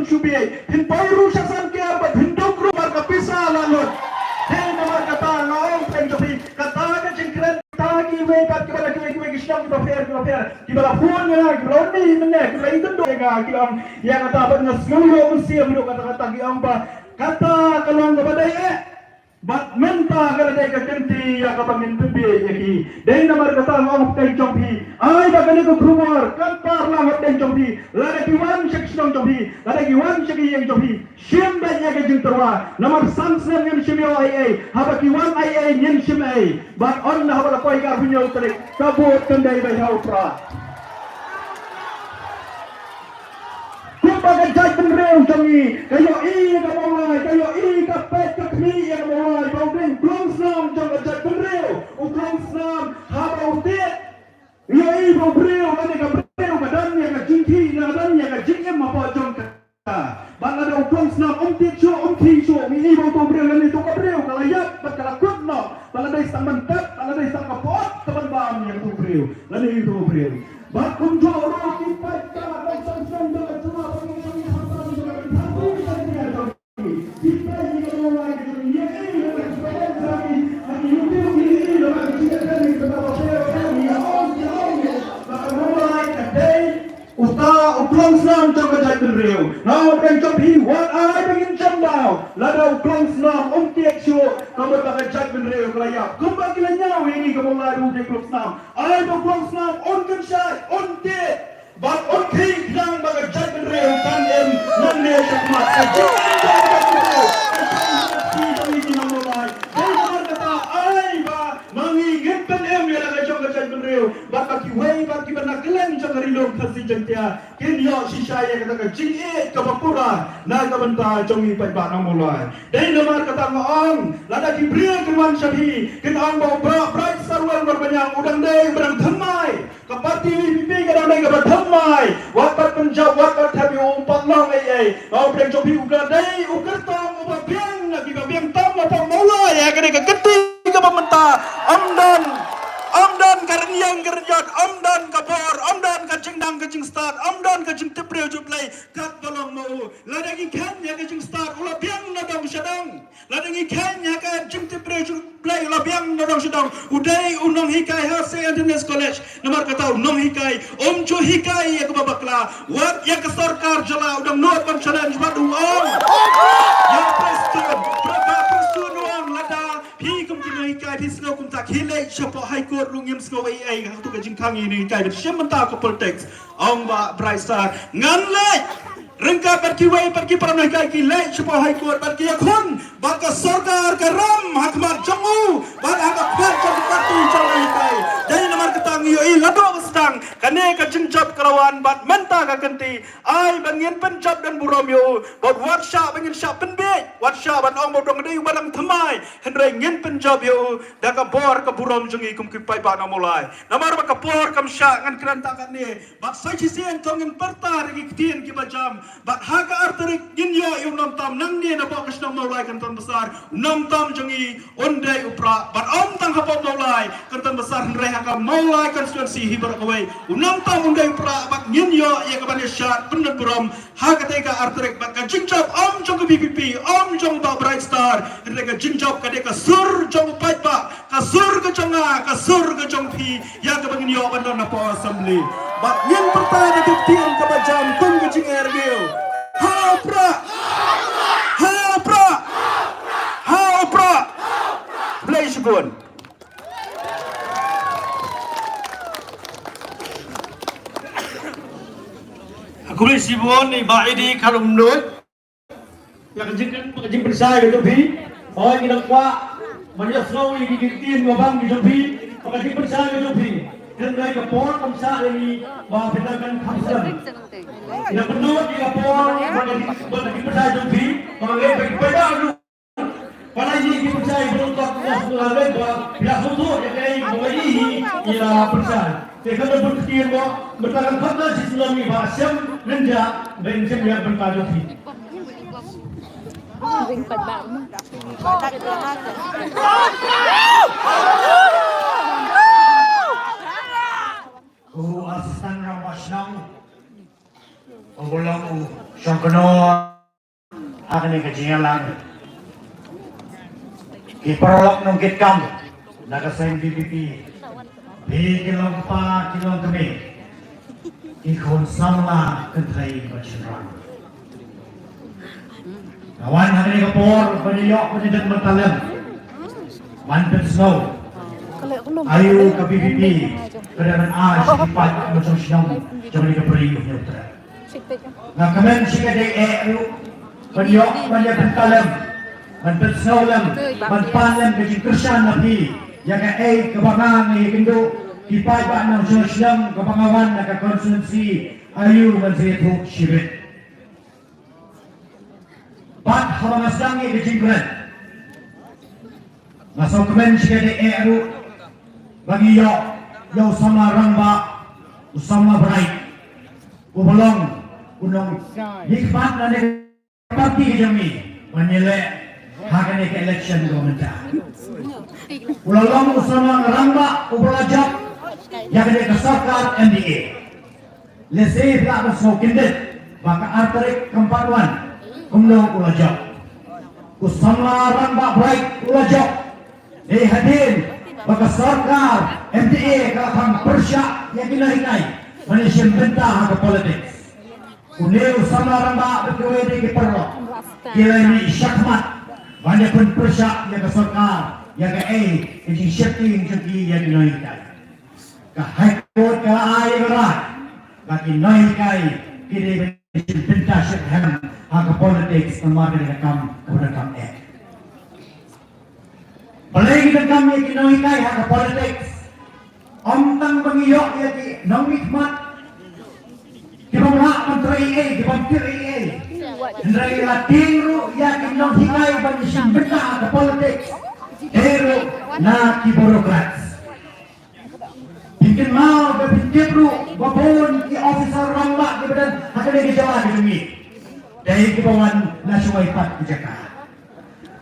syubi hin pairu sasan ke apa hinduk rumah kapisa lalut hey nomor kata ngaong penjopi kata ke cingkren tagi we kat kibala kiwe gisam kita fair kibala phone ya kibala ni menne kibala itu do ga kiam yang kata apa ngasluyo mesti am do kata kiam ba kata kalong badai bat menta kada dai ka kenti ya ka pangin tubi yaki dai namar kata ngom kai jombi ai ba kani ko grumor kan par la ngot dai jombi la da kiwan section jombi la da kiwan segi yang jombi shim ba nya ka jinterwa namar samsem ngem shimyo ai haba kiwan ai ngem shim ai bat on na haba koi ka bunyo tare kabut kan dai ba hau pra kumbaga jaj penreu jongi kayo i ka mulai kayo i ka pet ka kni ya mulai bawding glongsam jong ka jaj penreu u glongsam haba utet yo i bawbreu ane ka breu ka dan ya ka jingki na dan ya ka jingem apa jong ka bang ada u glongsam tit cho mi i bawbreu ane to ka breu ka layap bat ka lakut no bang ada istang mantap bang ada istang ka pot teman bam yang tu breu ane i to breu bat kum jo ro ki pat ka sang da cuma uklong snam trong cái trái bên rìu nào bên trong hi what ai bên trong nào là đầu uklong snam tiệt chua kamu pakai trái bên rìu kalau ya kumpa kila nyaw ini kamu lari udah uklong snam ai uklong snam kan syai tiệt bat khi đang pakai trái bên rìu kan em nan dia cakap saja baki wei baki bana kelen cakari long kasi jentia kinyo sisaya kata ka jinge ka bapura na ka banta jongi pai ba na mulai dai nomor kata ngong lada ki bria kewan shahi kin ang bau bright sarwal berbanyang udang dai berang thamai ka parti pipi ka dai ka thamai wapat penjab wapat habi umpat long ai au breng jopi ukar dai ukar tong uba biang na ki biang tam apa mulai ya ka ka geti ka bamenta amdan karniang kerjat amdan kapor amdan kacing dang kacing start amdan kacing tipreu juplai kat bolong mau ladangi kanya kacing start ula biang nadang sedang ladangi kanya kacing tipreu juplai ula biang nadang sedang udai unong hikai hase Antonis College nomor kata unong hikai omjo hikai ya babakla wat ya ke sarkar jala udang nuat pan challenge badu ya preston uang lada hi kum kinai kai di snow kum tak hilai chapo high court rungim snow ai tu ka jingkang ini kai siam menta ko politics ong ba braisa ngan lai rengka pergi pernah kai ki lai chapo high court pergi akun baka sarkar karam hakmat jamu bak hak khat jam parti chalai kai dai namar ketang yo i lado sedang kane ka jinjab kelawan bat menta ka kenti ai bangin penjab dan buromyo bot watsha bangin sya penbe watsha ban ong bodong dei barang thamai henrei ngin penjab yo da ka bor ka burom jungi kum ki pai ba na mulai namar ba ka bor kam sya ngan kranta kan ni bat sai chi sen tongin parta ri kitien ki bajam bat haga arterik gin yo i nam tam nang ni na ba kasna mulai kan ton besar nam tam jungi ondai upra bat om tang hapot mulai kan ton besar henrei haga mulai konstituensi hibar kawai unam tam undai upra bat ngin yo ya ka ban syat penat burom haga tega arterik bat ka jinjab om jong BPP om jong ba bright star henrei ka jinjab ka de ka sur jong pai ba ka sur ka jonga ka sur ka jong pi ya ka bangin yo ban na po assembly bat ngin pertanyaan ke tiang ka bajam tung ka jing ergil ha pra play shukun aku boleh sibon ni baidi kalau menurut yang kejing bersai gitu bi oh kita kuat banyak slow ini dikitin ngobang gitu bi kejing bersai gitu bi dan mereka por kamsa ini bahawa benakan kamsa tidak penuh jika por kejing bersai gitu bi mengenai berbeda dulu pada ini bersai belum tak sudah bahawa bila susu yang kaya mengaji ialah bersai Kalau berfikir bahawa bertahan kata si Islami bahasa rendah dan saya bertahan di. Ringpad ba mo? Asistan Ramasnang Ugulang siyang kuno akin ni kajingalan. Iparolak ng kitkam nakasayang BBP. Bigilong pa kilong kami. Ikon sama kentay machinran. Kawan hari ni kapor paniyok panidak matalam. Mantan snow. Ayu ke BBP. Kedaman ash ipat macam siang jangan dikeperi nyutra. Nah kemen sih kadang paniyok panidak matalam. Mantan snow lam, manpalam kecil kersan nabi. Yang kebangan ni kendo ipat nak siang kebangawan nak konsensi ayu menzetu syirik. Bat hawa masangi kecingkran. Masuk kemen sikade bagi yo sama rangba usama berai. Ubolong unong nikmat nane parti kejami menilai hakane ke election government. Ulalong usama rangba ubolajak yang ada kesarkar MDA. Lesai tak masuk kindet maka arterik kempatuan kumlong ulajak. Usama rangba berai ulajak. Hadir maka sarkar MDA kalahkan persyak yang kinai Malaysia bentah ke politik. Unil sama ramba berkewede ke perlo. Kira ini syakmat banyak pun persyak yang ke sarkar yang ke yang syakting yang kinaikan. Ke high court ke ayah berat bagi kinaikan kira Malaysia bentah syakhan ke politik kemarin rekam kepada kami. Paling kita kami kinaikai hak politik. Omtang pengiyok ya di nong nikmat. Di bawah menteri di menteri Hendrai lating ru ya di nong hikai bagi simbeta hak politik. Hero na ki burokrat. Bikin mau berpikir ru babon ki officer rambak di badan hak lagi jawab di sini. Dari kebawaan nasional ipat di Jakarta.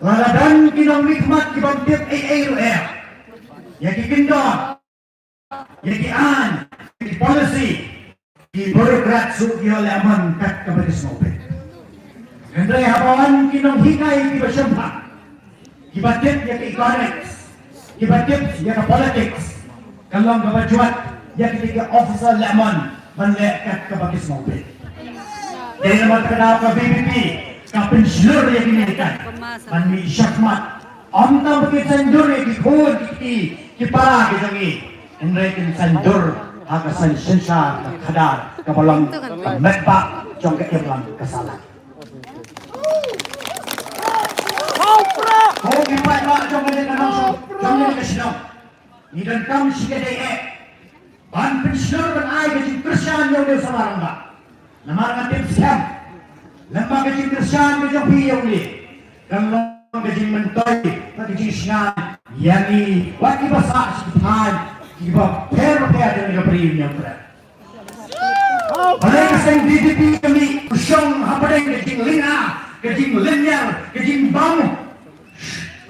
Laladan kinong nikmat kibantip AAUF yang kikindon yang kian yang policy di birokrat suki oleh aman kat kabatis mobil hendrai habawan kinong hikai di basyampak kibantip yang ke economics kibantip yang ke politics kalong kabajuat yang ketiga officer lemon menlek kat kabatis mobil dari nama kenal ke BBP kapin seluruh yang dinaikan mandi syakmat omtang bagi sandur yang dikun kipara kisangi enrekin sandur hakasan sensar kadar kabalang medbak jong keirlang kesalan kau kipai mak jong keirlang kesalan jong keirlang kesalan nidan kam sikadai ban pensiur ban ay kajing kersian yang dia samarang ba namarang tim siam lembaga kecil kerjaan kejauh yang ni, kalau kecil mentoy, kecil siang, yang ni, waktu besar sekitar, kita per dengan perinya berat. Oleh kesan DDP kami usung apa yang kecil linear, kecil bambu,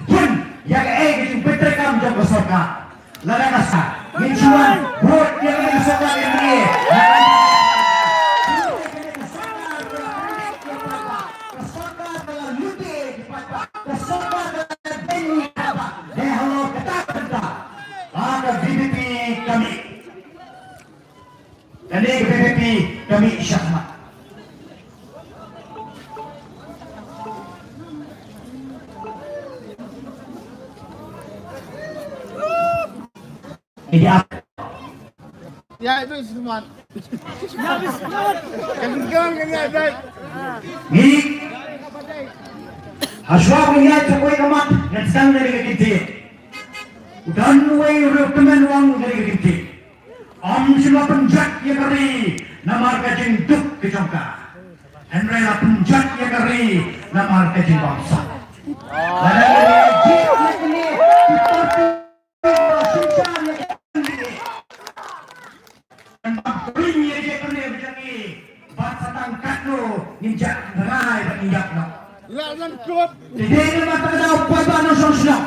pun yang kecil petrekam jauh besar, lada kasar, mincuan, buat yang besar yang ni. Jadi BBP kami syahmat. Ini apa? Ya itu semua. Ya bismillah. Kan ada. Ini Haswab niya cakoy kamat nagsang dari kiti. Udan way rekomen wang dari kiti. Sila penjat ya kari namar kajing duk kejongka. Henry la penjat ya kari namar kajing bangsa. Lalu jik ya kini seperti suncan ya kini. Dan bering ya kini berjangi. Bangsa tangkat no ninjak berai dan ninjak no. Ya lengkap. Jadi naman pada upaya no sosna.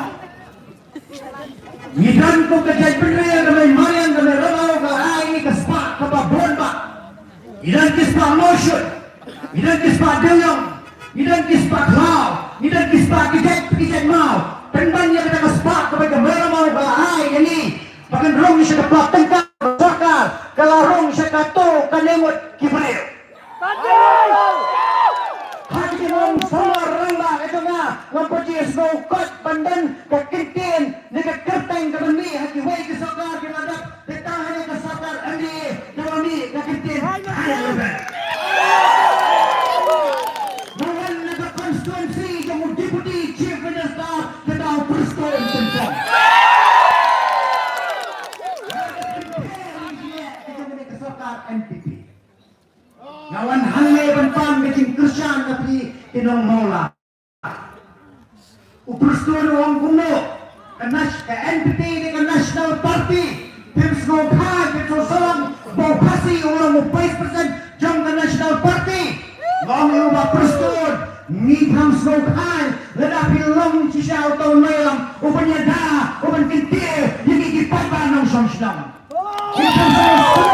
Ngidan ko kajay penraya kamay marian kamay rabaw ka ay kaspa kapabon ba. idan kispa motion, idan kispa deung, idan kispa klau, idan kispa kijek mau, penbannya kita kespak kepada merau bahai ini, bahkan rong siya kaplat tengkar sakar, kalau rong siya kato kanemot kibril. Hati mong sama ramba ito nga, ngampajis mo kot pandan kakintin, nikakerteng kabandi, hati way kasakar kinadap, ditahan niya kasakar, andi, kabandi, kakintin, halaban. Nawan naka-constituency, yung deputy chief minister, kita ang presto in Tensong. NPP. Nawan hangai bantam bikin Krisyan tapi tinong mola. Uprustur wong kuno ke NPP ni ke National Party. Tim snokha ke sosalang bau kasi ulang 5% jam ke National Party. Wong lupa prustur ni ham snokha ledapi long sisa atau melang upanya da upan kintir yang ikipapa ng somsdam. Kita semua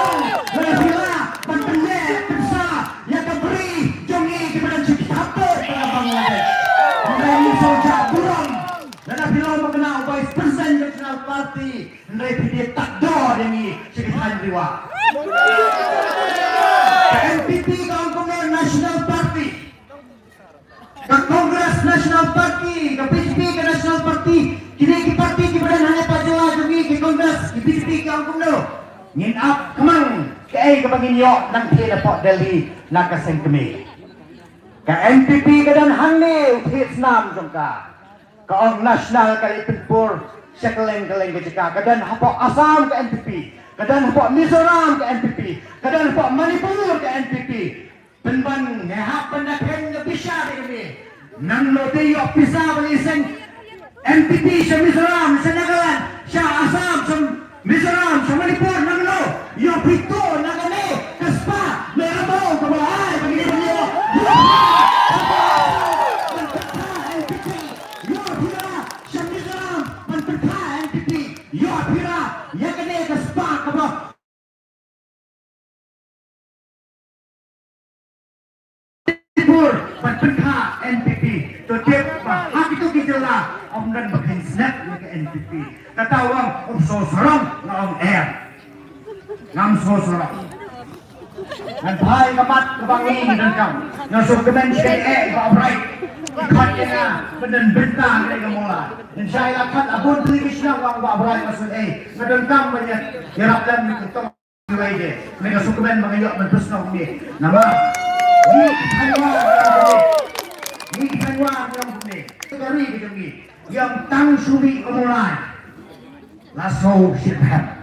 ledapi lah pantende pensa yang keberi jongi kepada Cikitapo pada Bangladesh. Ini sojak burung ledapi long mengenal Vice President National Party ledapi dia takdor ini Cikitapo riwa. NPP kawan-kawan National Party, ke Kongres National Party, ke PCP ke National Party, kini ke parti kepada hanya Pak Jawa juga ke Kongres, ke PCP kawan-kawan. Ngin up kemang ke ke bangin yok nang tiada Port Delhi nak kaseng kemi. Ke NPP ke dan hangne uthit senam jongka. Ke orang nasional kali penpur sekeleng-keleng ke jika. Ke dan hapok Assam ke NPP. Kadang hapok Mizoram ke NPP, kadang hapok Manipur ke NPP. Penban ngehap pendapen ngebisya ini. Nang lote yok pisa baliseng NPP sa Mizoram, sa Nagaland, sa Assam, sa Mizoram, sa Manipur, nang lo. Yok pito, nagane, kaspa, merabo, kabahay, pagkinipan niyo. NPP, yok hira, sa Mizoram, pantagka NPP, yok hira, yakane kaspa, kabahay. Pagpagka NPP Totip hak itu gitulah Om dan bakin snap ke NPP Katawang om sosorong na om air Ngam sosorong Dan bahay kamat kabangin dan kam Ngasuk kemen siya iba abray Ikat niya na Badan bentang na ikamula Dan siya ilakat abon tuligis na Wang ba abray masun Ngadon kam banyak Yarap lang itong May ngasuk kemen mga yok Mantus na umi Nama Ni Taiwan yang bumi, tegari begini, yang tang sumi mulai, lasso siapa?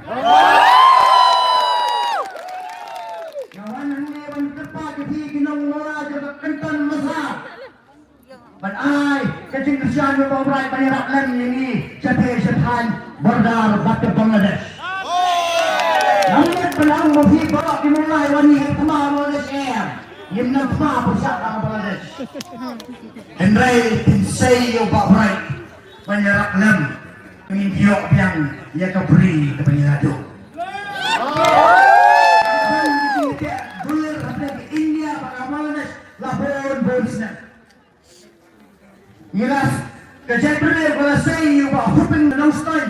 Kawan ini bertepat di ginong mulai juga kentan besar. Banai kecing kesian berbaurai banyak lem ini, jadi setan berdar batu Bangladesh. Namun pelang mesti bawa dimulai wani kemana Malaysia. Yang nampak besar Bangladesh. Henry Tinsay yung babray Banyarak lem Pengintiyok yang ia keberi ke penyeladu Bulir di India Bangladesh Lahore Bosnia Ngilas Kejap belir Bala say yung huping Nongstein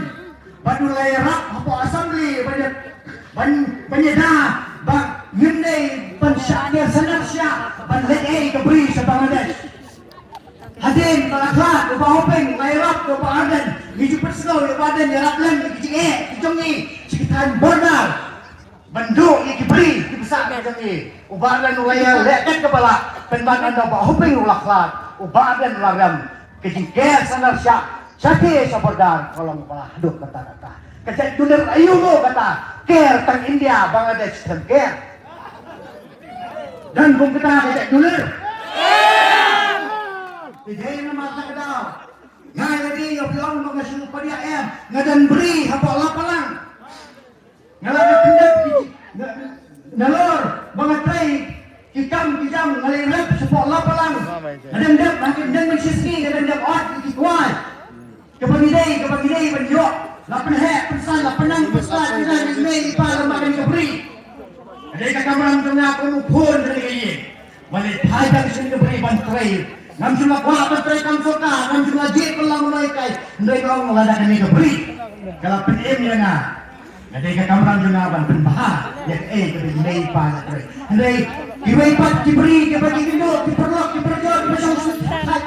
Badulay rak Hapo assembly Banyadah Bang Yunay Pansyakir Sanapsya Banlay keberi sa Bangladesh Hadin, malaklat, upahopeng, mayrap, upahardan Hijau persno, upahardan, yaraplan, ikijing kijongi Sekitan bordal Banduk, ikiberi, kibesak kijongi Upahardan ulaya, lekat kepala Penban anda upahopeng ulaklat Upahardan ulagam Kijingker sanapsya Syakir sa bordal Kolong kepala, aduh kata-kata Kejak dunia ayumu kata Ker tang India, Bangladesh, dan ker Dan kung kita kejak dunia Tidak nama tak kedau. Ngai lagi yang bilang mengasih pada em ngadan beri hapok lapalang. Ngalah kendak nalor mengatrai kikam kijam ngalirap sepok lapalang. Ngadan dak makin dan mensisni ngadan dak ot kikuai. Kepagidai penjok. Lapan hek pesan lapanang pesan kita ni ipal makan keberi. Jadi kakamran tengah aku pun dari ini. Balik tajam sini beri bantrai. Nam cuma kuat bantrai kam soka, nam cuma jek pelang mereka. Ndai kau meladakan ini beri. Kalau penim ya na. Jadi kakamran tengah ban penbah. Ya kebeli pa bantrai. Ndai kiwai pat kiberi kibagi kindo kiperlok kiperjot kibesong sutat.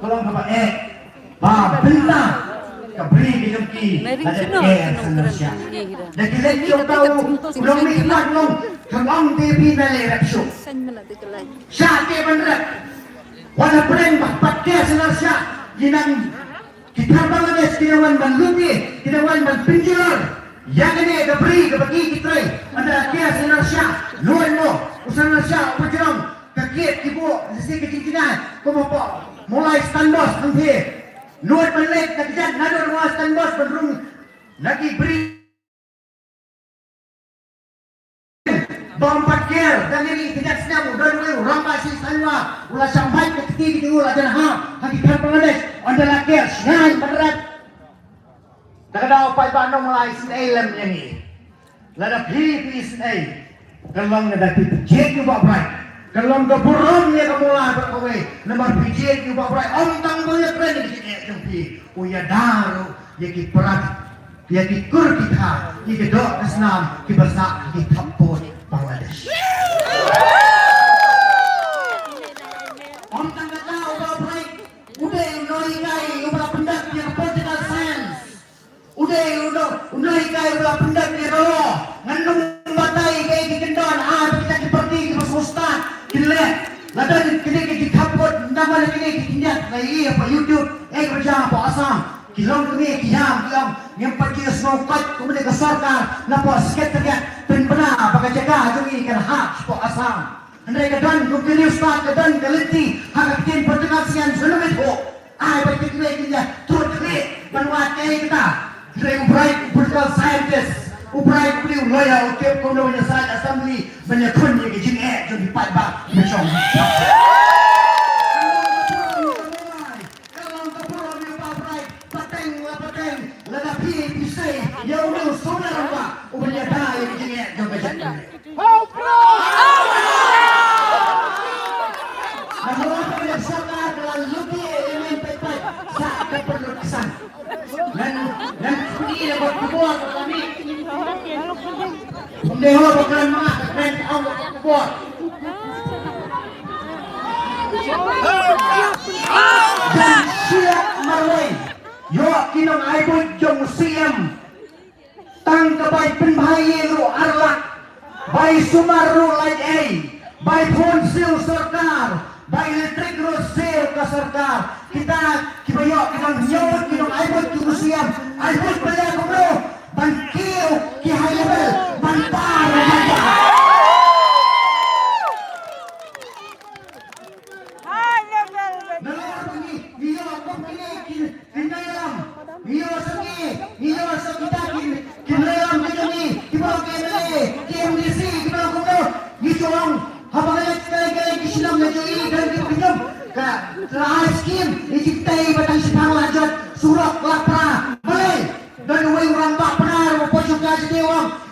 Tolong bapak ba benda kabri kijumki ada senersia. Dan kita juga tahu belum nikmat belum kamang baby beli rapsu. Syake bener. Wana pren bapak dia senersia jinang kita Bangladesh kinawan banlubi kinawan banpinjur. Yang ini kabri kabagi kita ada dia senersia luan lo usanersia upajarong kakit ibu sisi kecil-kecilan kumopo mulai standos nanti nuat balik kejadian nadur mulai standos berung lagi beri bombat ker dan ini tidak senang udah dulu rampas si sanwa ulah sampai ke ketiga itu ulah jangan hakikat Bangladesh adalah ker senang beneran tak ada apa Bandung mulai senelam ini lada pipi senai kalau nggak ada jek juga baik kalau nggak burungnya kamu lah berkowe nomor pijek juga baik om tang banyak keren di sini jumpi uya daru ya ki perat ya ki kur kita ya ki dok Islam ki bersak ki tapot Bangladesh om tang nggak tahu baik udah noi kai udah pendak yang political science udah kai udah pendak yang law ngandung batai kayak gendon kita seperti ustaz kile ladan kile ki kapot nama kile ki tinjat lagi apa YouTube kerja apa asam kilong kini kilong yang pergi snokat kemudian ke sarkar napa sekretariat penbena pakai jaga jungi kan hak apa asam andai kadan kumili ustaz kadan kaliti hak tin pertengahan selumet ho ai baik kile kinja turut kile banwat kai kita kile bright political scientist uprai beliau loyal untuk komunikasi saat assembly banyak pun yang izin jadi empat bak macam kalau kapur beliau uprai pateng ladapi bisa ya udah saudara pak ubahnya dah yang izin jadi jadi namun beliau sangat dalam lebih elemen petai saat perlu kesan dan ini dapat dibuat kami Dewa bakalan mga keren ang buat. Dan siap marway. Yo kinong aibot jong siyam. Tang kabay penbahayi ro arlak. Bay sumaru light A. Bay phone sil sarkar. Bay elektrik ro sil ka sarkar. Kita kibayo kinong nyawat kinong aibot jong siyam. Aibot pala ko bro. Bangkiw kihayabel. Bantar.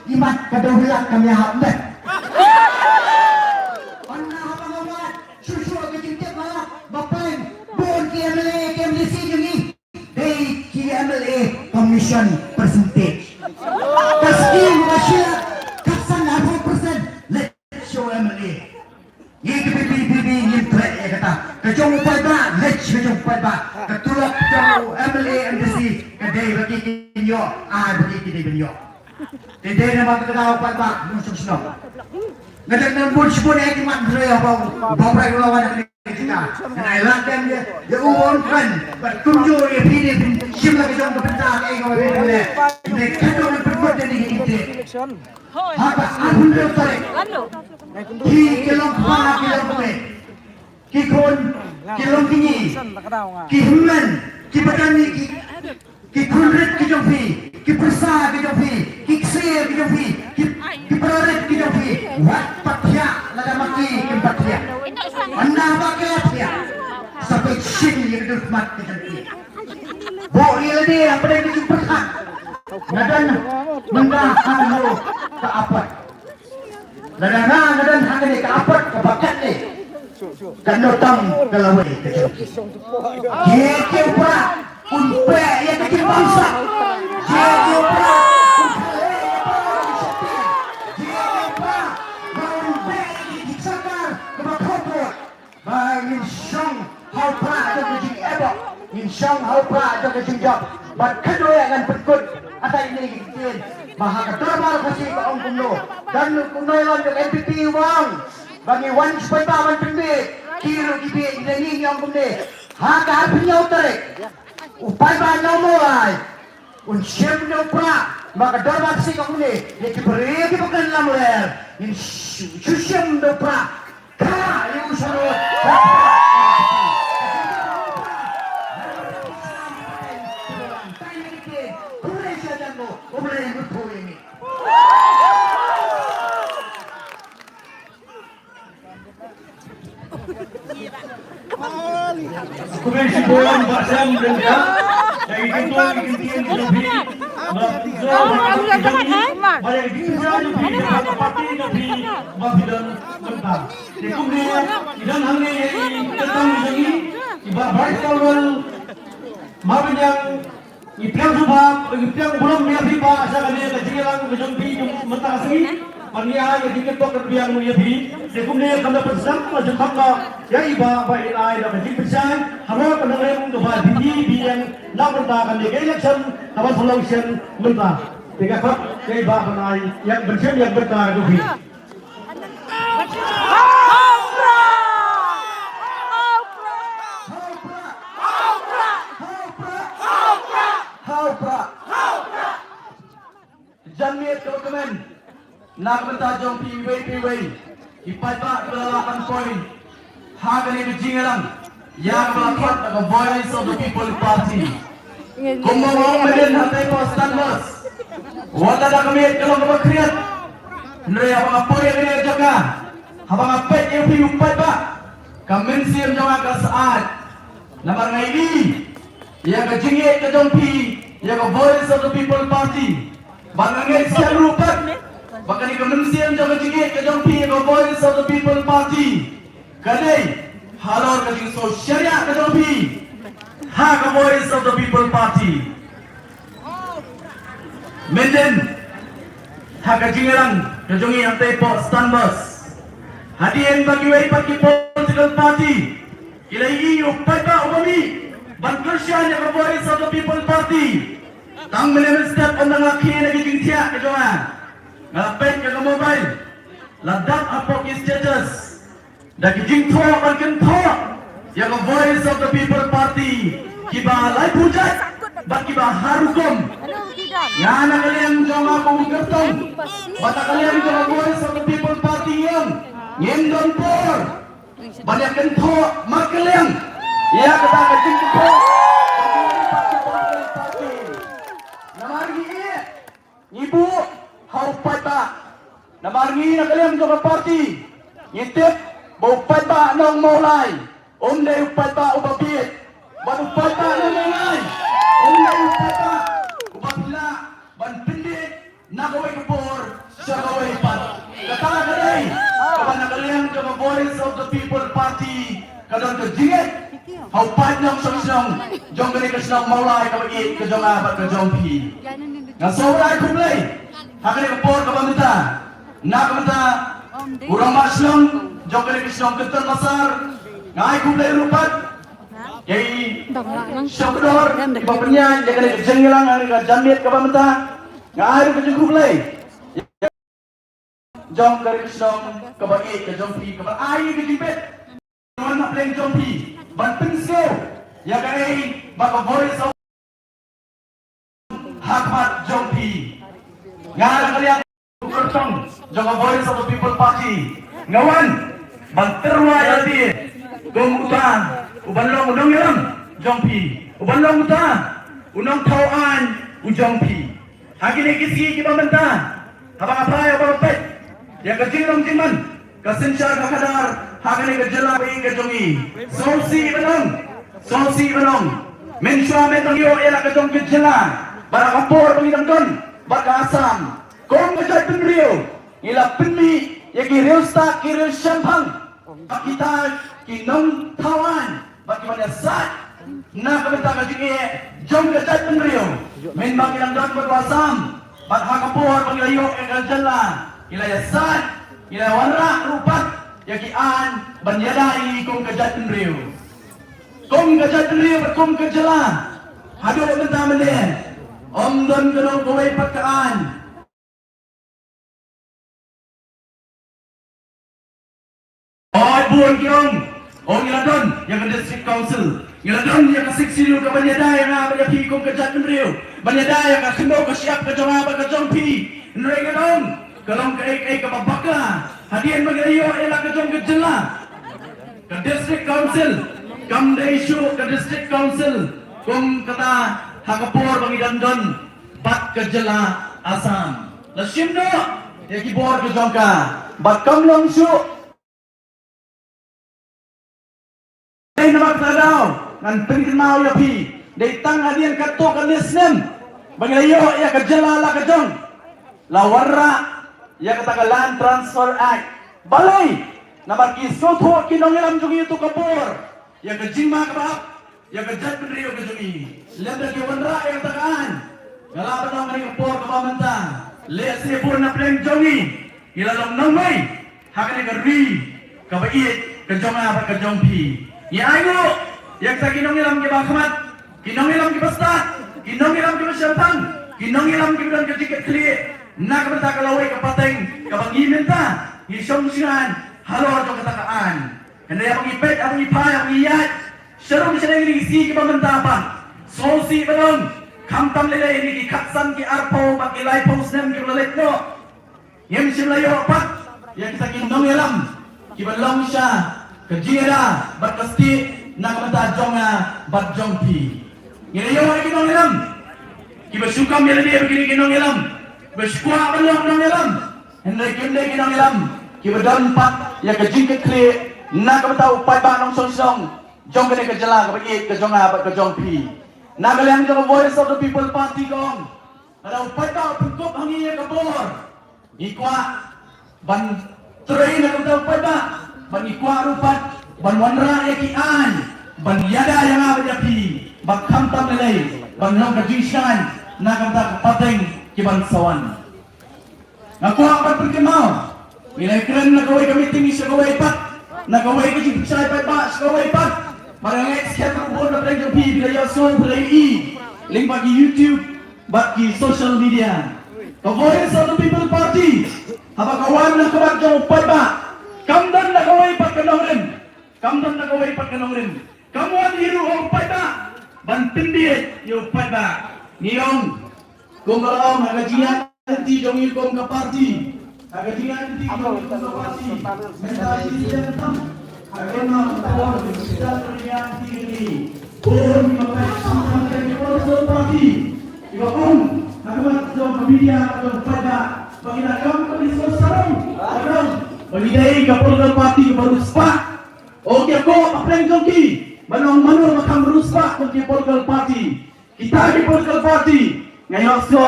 Imat kadaulah kami hambat. Anna apa ngawat? Susu kecil malah bapen. Bon KMLA KMDC jungi. Day KMLA commission percentage. Kaskim Russia kasan 100%. Let's show MLA. Ye BBB yang threat ya kata. Kejong upay ba? Let's kejong upay ba? Ketulak jauh MLA MDC kadai bagi kinyo. Bagi kinyo. Hindi naman kita pa musuh snow. Nagdagdag bulls po na ikiman sa'yo babray ulawan na kita. And I like them the uon friend. But kunjo yung pinip simla kisong kapita kay ikaw pinipili. Hindi kato ng pagkot na nagigiti. Hapa, anong rin tayo? Ki kilong pana kilong kami. Ki kon kilong kinyi. Ki himan. Ki patani ki kunrit ki jompi. Ki persa ki jompi. Ki ksir ki jompi. Ki prarit ki jompi. Wat patya lada maki ki patya. Anda bakya sampai sini yang dihormat ki jompi. Bo iya dia apa yang dijumpa. Ngadan mendahan lo ke apa? Ladana ngadan hangin ni kaapat kabakat ni. Kanotang kalaway kejauh. Jeki upra unpe ya kecil bangsa. Jeki upra unpe jeki upra unpe dikisakar kebakopor. Bangin song hau pra ada kecil ebok. In song hau pra ada kecil job. Bat kedua yang berikut ada ini kecil. Mahakatrabaho kasi kaong kuno. Dan kuno lang ng MPP wang. Bagi one spot pa man pimbi. Kiro kibi inanin yung kuno. Haka niya utarik. Upay ba niya mo ay. Unsiyem niya pra. Makatrabaho kasi kaong kuno. Yaki parigi pa kanila mo rin. In susiyem niya pra. Ka! Yung sarot. Kumisi ko ang basang ganda. Dahil ito ang ikintiyan ni Nabi. Balik dito sa Nabi. Sa kapatid Nabi. Mabilang ganda. Di kumniya, ilang hangin ay datang lagi. Ibabalik kawal. Mabilang ipiyang subak. Ipiyang bulong niya pipa. Sa kanila kajilang kajampi yung matakasri. Paniya yang diketok kerbiang mulia bi, sekumnya kami bersama macam apa? Ya iba baik lain dapat dipercaya. Harap pendengar untuk baik bi yang nak bertahan di election, dapat solution mentah. Tiga kap, ya iba penai yang bersama yang bertahan itu bi. Jamiyat Kemen. Nak mentajong PWPW ipai pak berlapan poin harga ni berjingalang yang melakukan the voice of the people party kumawang meden hatai pos tanbos wata dah kami kalau kami kriat nri abang apa yang ini jaga abang apa yang pi upai pak kami siam jaga kesaat namar ngaini yang kejingit kejong pi yang voice of the people party bangangai siang rupat bahkan di kemensian jangan jengit ke jampi ke voice of the people party kadai halor ke jing sosialnya ke jampi ha ke voice of the people party menden ha ke jingerang ke jongi yang tepo standbus hadian bagi wei bagi political party ilai upai ba umami bangkersya ke voice of the people party tang menemen step on ngaki lagi jing tiak ke jongan ngapet ke mobile ladak apa ki status dak jing tho ban ken tho yang voice of the people party kiba lai pujat bak kiba harukum yana kalian joma pungkertong bata kalian joma voice of the people party yang ngendon por banyak ken tho mak kalian ya kata ke jing tho namari ibu hau pata namargi na kalian joma party ngitip bau pata nong mulai dei pata ubabit baru pata nong mulai dei pata ubabila ban pindik nagawai kepor sagawai pat kata kadai kapan kalian joma voice of the people party kadang kejinget hau pat nong song jong gani kesnong mulai kabagi ke jong abat ke jong pi ngasorai kumlai hakane kepor ke bamita nak bamita urang maslong jokere kisong keter masar ngai kumlai rupat yai syokdor ibapnya jekane jengilang ari ka jamit ke bamita ngai ke kumlai jong kare kisong ke bagi ke jompi ke ai ke jipet mana pleng jompi ban pingseu ya kare baka voice hakmat jompi ngaran kalian kertong jaga voice of the people party ngawan banterwa yati gomutang ubanlong unong yang jompi ubanlong uta unong tauan ujompi hagini kisi kiba benta habang apay abang pet yang kejilong jiman kasensyar kakadar hagini kejelawi kejongi solsi benong mensua metong yo ela kejong kejela barang kapor pengidang don baka asam kong kajay penrio ila penmi Yaki Riusta Kiril Shampang Kita Kinong Tawan Bagi mana saat Na kebenta kajingi Jom kejat penriyo Minbang ilang dan berwasam Bat hakapur pengilayo Enggal jala Ilaya saat Ilaya warak rupat Yaki an Banyadai kong kejat penriyo Kong kejat penriyo Berkong kejala Hadul benta mendin Om don kenong kawai patkaan Oh buon kiong Oh ngiladon yang ke district council ngiladon yang ke siksilu ke banyada yang nga banyapi kong kejat menriyo banyada yang ke kendo ke siap ke jong apa ke jong pi nrei ke dong kalong ke ek ke babakla hadian magilayo ela ke jong ke jela ke district council kam de isu ke district council kong kata hakapur bangi dandon bat ke jela asam lasim do ya ki bor ke jongka bat kam long su ay namak tadaw ngan pengkin mau ya pi day tang hadian kato kan lisnem bangilayo ya ke jela la ke jong la warra ya kata land transfer act balay nabar ki soto kinongilam jungi itu kapur ya ke jingma kabab ya ke jat penriyo ke jungi lenda ki warra yang takaan ngalaban nang ngani kapur kabamanta le sipur na pleng jongi ilalong namay hakane ke ri kabait ke jonga apa ke jongpi ya ayo yang sa kinongilam ki bakmat kinongilam ki basta kinongilam ki masyartang kinongilam ki bulan kejiket kli na kabenta kalaway kapateng kabangi minta isong singan halor to katakaan kanda abang ipet abang ipay abang iyat syarong siya nang isi ki pamantapan sosi balong kamtam lele ini ki katsan ki arpo bakilay posnem ki lalit no yang silayo pat yang sa kinongilam ki balong siya kejira berkesti nak mata jonga berjong pi. Ini yo lagi nong ilam. Kita suka mila dia begini kinong ilam. Bersyukur belum nong ilam. Hendai kende kinong ilam. Kita dampat ya kejing kekli nak mata upai ba nong song. Jong kene kejela kebait kejonga berkejong pi. Nak kalian jong voice of the people party kong. Ada upai ba pengkop hangi ya kabor. Ikwa ban train nak mata upai ba. Ban ikwa rupat ban wanra ekian ban yada yang abajapi ban kamtam lelai ban long kajishan na kamta pateng kiban sawan ngaku apat perkemau nilai keren na kawai kami tinggi sekawai pat na kawai kajing pisay pat ba sekawai pat parang ex-cat rubon na pleng japi bila yaso bila i link bagi YouTube bagi social media kawai sa the people party haba kawan na kabat jauh pat ba kamdan na kawai pat kanongren kamdan na kawai pat kanongren kamuan hiru o pat ba ban pindiet yo pat ba ngiyong kung kalaom hagajian ti jong ilkom ka party hagajian ti jong ilkom ka party mentasi siya tam hagena tawag sa riyan ti ni pun mapai sampai ke porto party iba kung hagamat jong media jong pat ba pagina kam ko di sarong sarong Pagidai ka political party ka baruspa. O kaya ko apleng jongki. Manong manor makam baruspa kung kaya political party. Kita kaya political party. Ngayon so,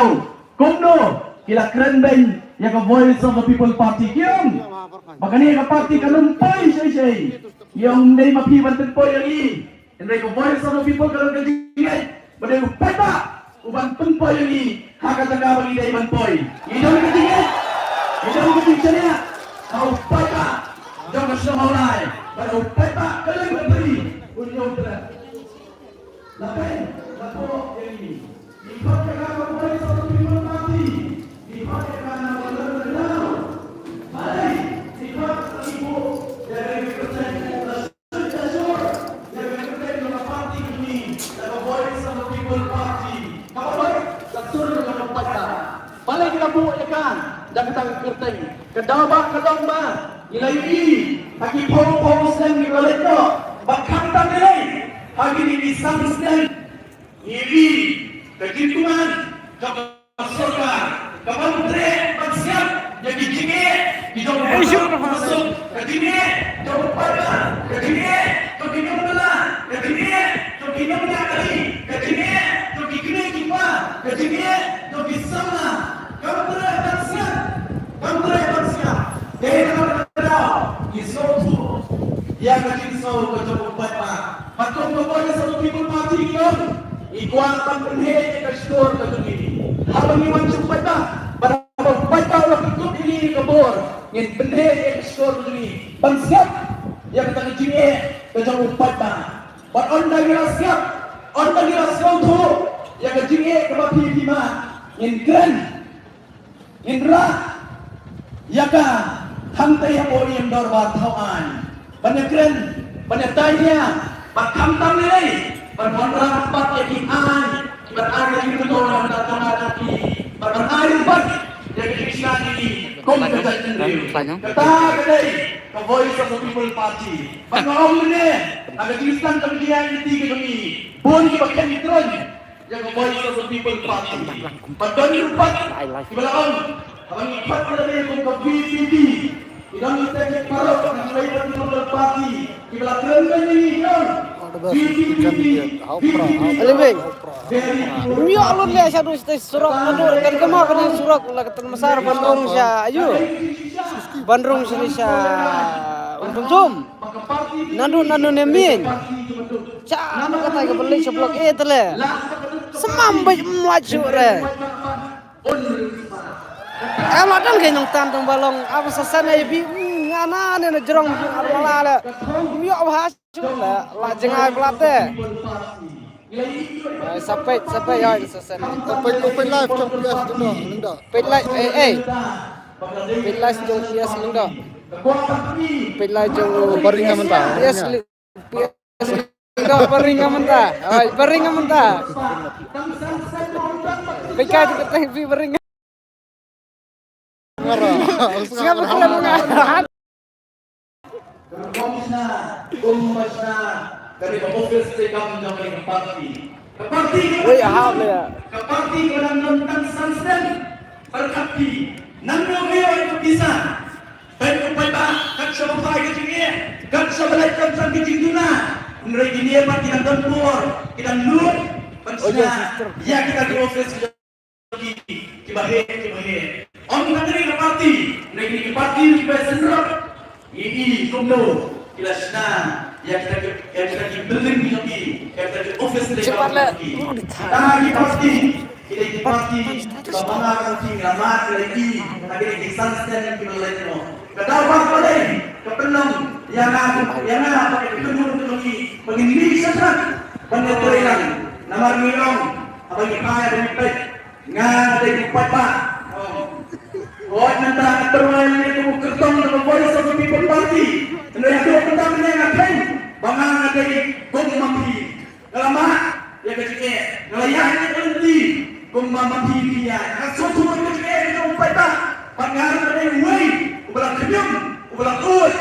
kumno kila keren ben ya ka voice of the people party kiyong. Makanya ka party ka numpay siya. Yung nai mapiban tenpoy yang i. Hindi ka voice of the people ka nagkajingay. Badai upay ba? Uban tenpoy yang i. Hakataga bagidai manpoy. Ito ang kajingay. Ito ang kajingay niya. Kau pata, jangan sudah mulai. Baru pata kalian berdiri. Unjuk terang. Lapen, lapo ini. Dipakai apa boleh satu people party. Dipakai karena benar-benar. Mari, dipakai ibu dari kerja sudah dari kerja dalam party ini. Dalam boleh satu people party. Kau boleh satu dalam pata. Balik kita buat ikan. Dan kita kerteng kedaba kedamba ilai haki pom sen ni baleto bakam ta nilai haki ni samsnen ili kejitungan ke surga kapan tre bersiap jadi jinge hidung masuk ke jinge jauh pada ke jinge to kinyo bala ke jinge to kinyo kali ke jinge to kinyo kipa ke jinge to kisama kamu bersiap. Kamu bersiap. kajing so ko jong upat pa patong ko boy sa people party ko ikuan pan penhe ka store ka jong ini habang iwan jong upat pa para upat pa ulah ikut ini kabor ngin penhe ka store jong ini ban siap yang kata kajing ka jong upat pa pat on da gira siap on da gira so thu yang kajing ka ba pi ma ngin kren ngin ra yaka hantai yang oriam dorbat tauan banyak keren banyak tanya bakam tam nilai bermonra pat yang an berada di betul dan tadi berada pat yang Krishna ini kom kata sendiri kata kedai ke voice of the people party bangong ne ada Krishna kemudian di kami pun bahkan itron yang ke voice of the people party padon lupat di belakang abang ipat lebih ke VVD Idang kita parok dengan lain people party. Kita keren ini kan. Mio alun le sa dus surak anu kan kema kan surak la katan masar Bandung sa ayo. Bandung sini sa unsum. Nandu nemin. Sa anu kata ke beli seblok tele. Semambai maju re. Amadan kay nung tantong balong apa sasana ibi ngana ne jerong alwala le mi bahas la jengai plate sampai ya sasana Open live trong PS dulu, lengda. pet live pet live jong PS lengda pet live jong Baringan mentah. PS lengda baringan mentah oi baringan mentah bekai kita TV baringan siapa kena mengarah Umasna dari office sekam jamai parti woi ahap le parti orang nonton sunset berkati nangno itu bisa baik upaya kan sampai ke sini kan sampai ke sana Nrai gini parti nonton pur kita nur pensnya ya kita di office kita Om negeri parti, negeri parti di Besendrok, ini kumdo, kita senang, ya kita di building lagi, kita di office lagi, kita di parti, kita bangga parti, ramah lagi, kita di sunset yang kita lain, kita apa lagi, kepenang, yang apa ketemu lagi, begini sesak, banyak terilang, nama mirong, apa yang kaya dan baik, ngan ada di Pak. Oh, nanti terwal itu kertong dengan voice of the people party. Nanti itu pertama yang akan bangang dari kong mampi. Lama ya kecil, ngelayan nanti kong mampi dia. Suatu kecil itu umpai tak bangang dari way, ubalang kenyum, ubalang kuat.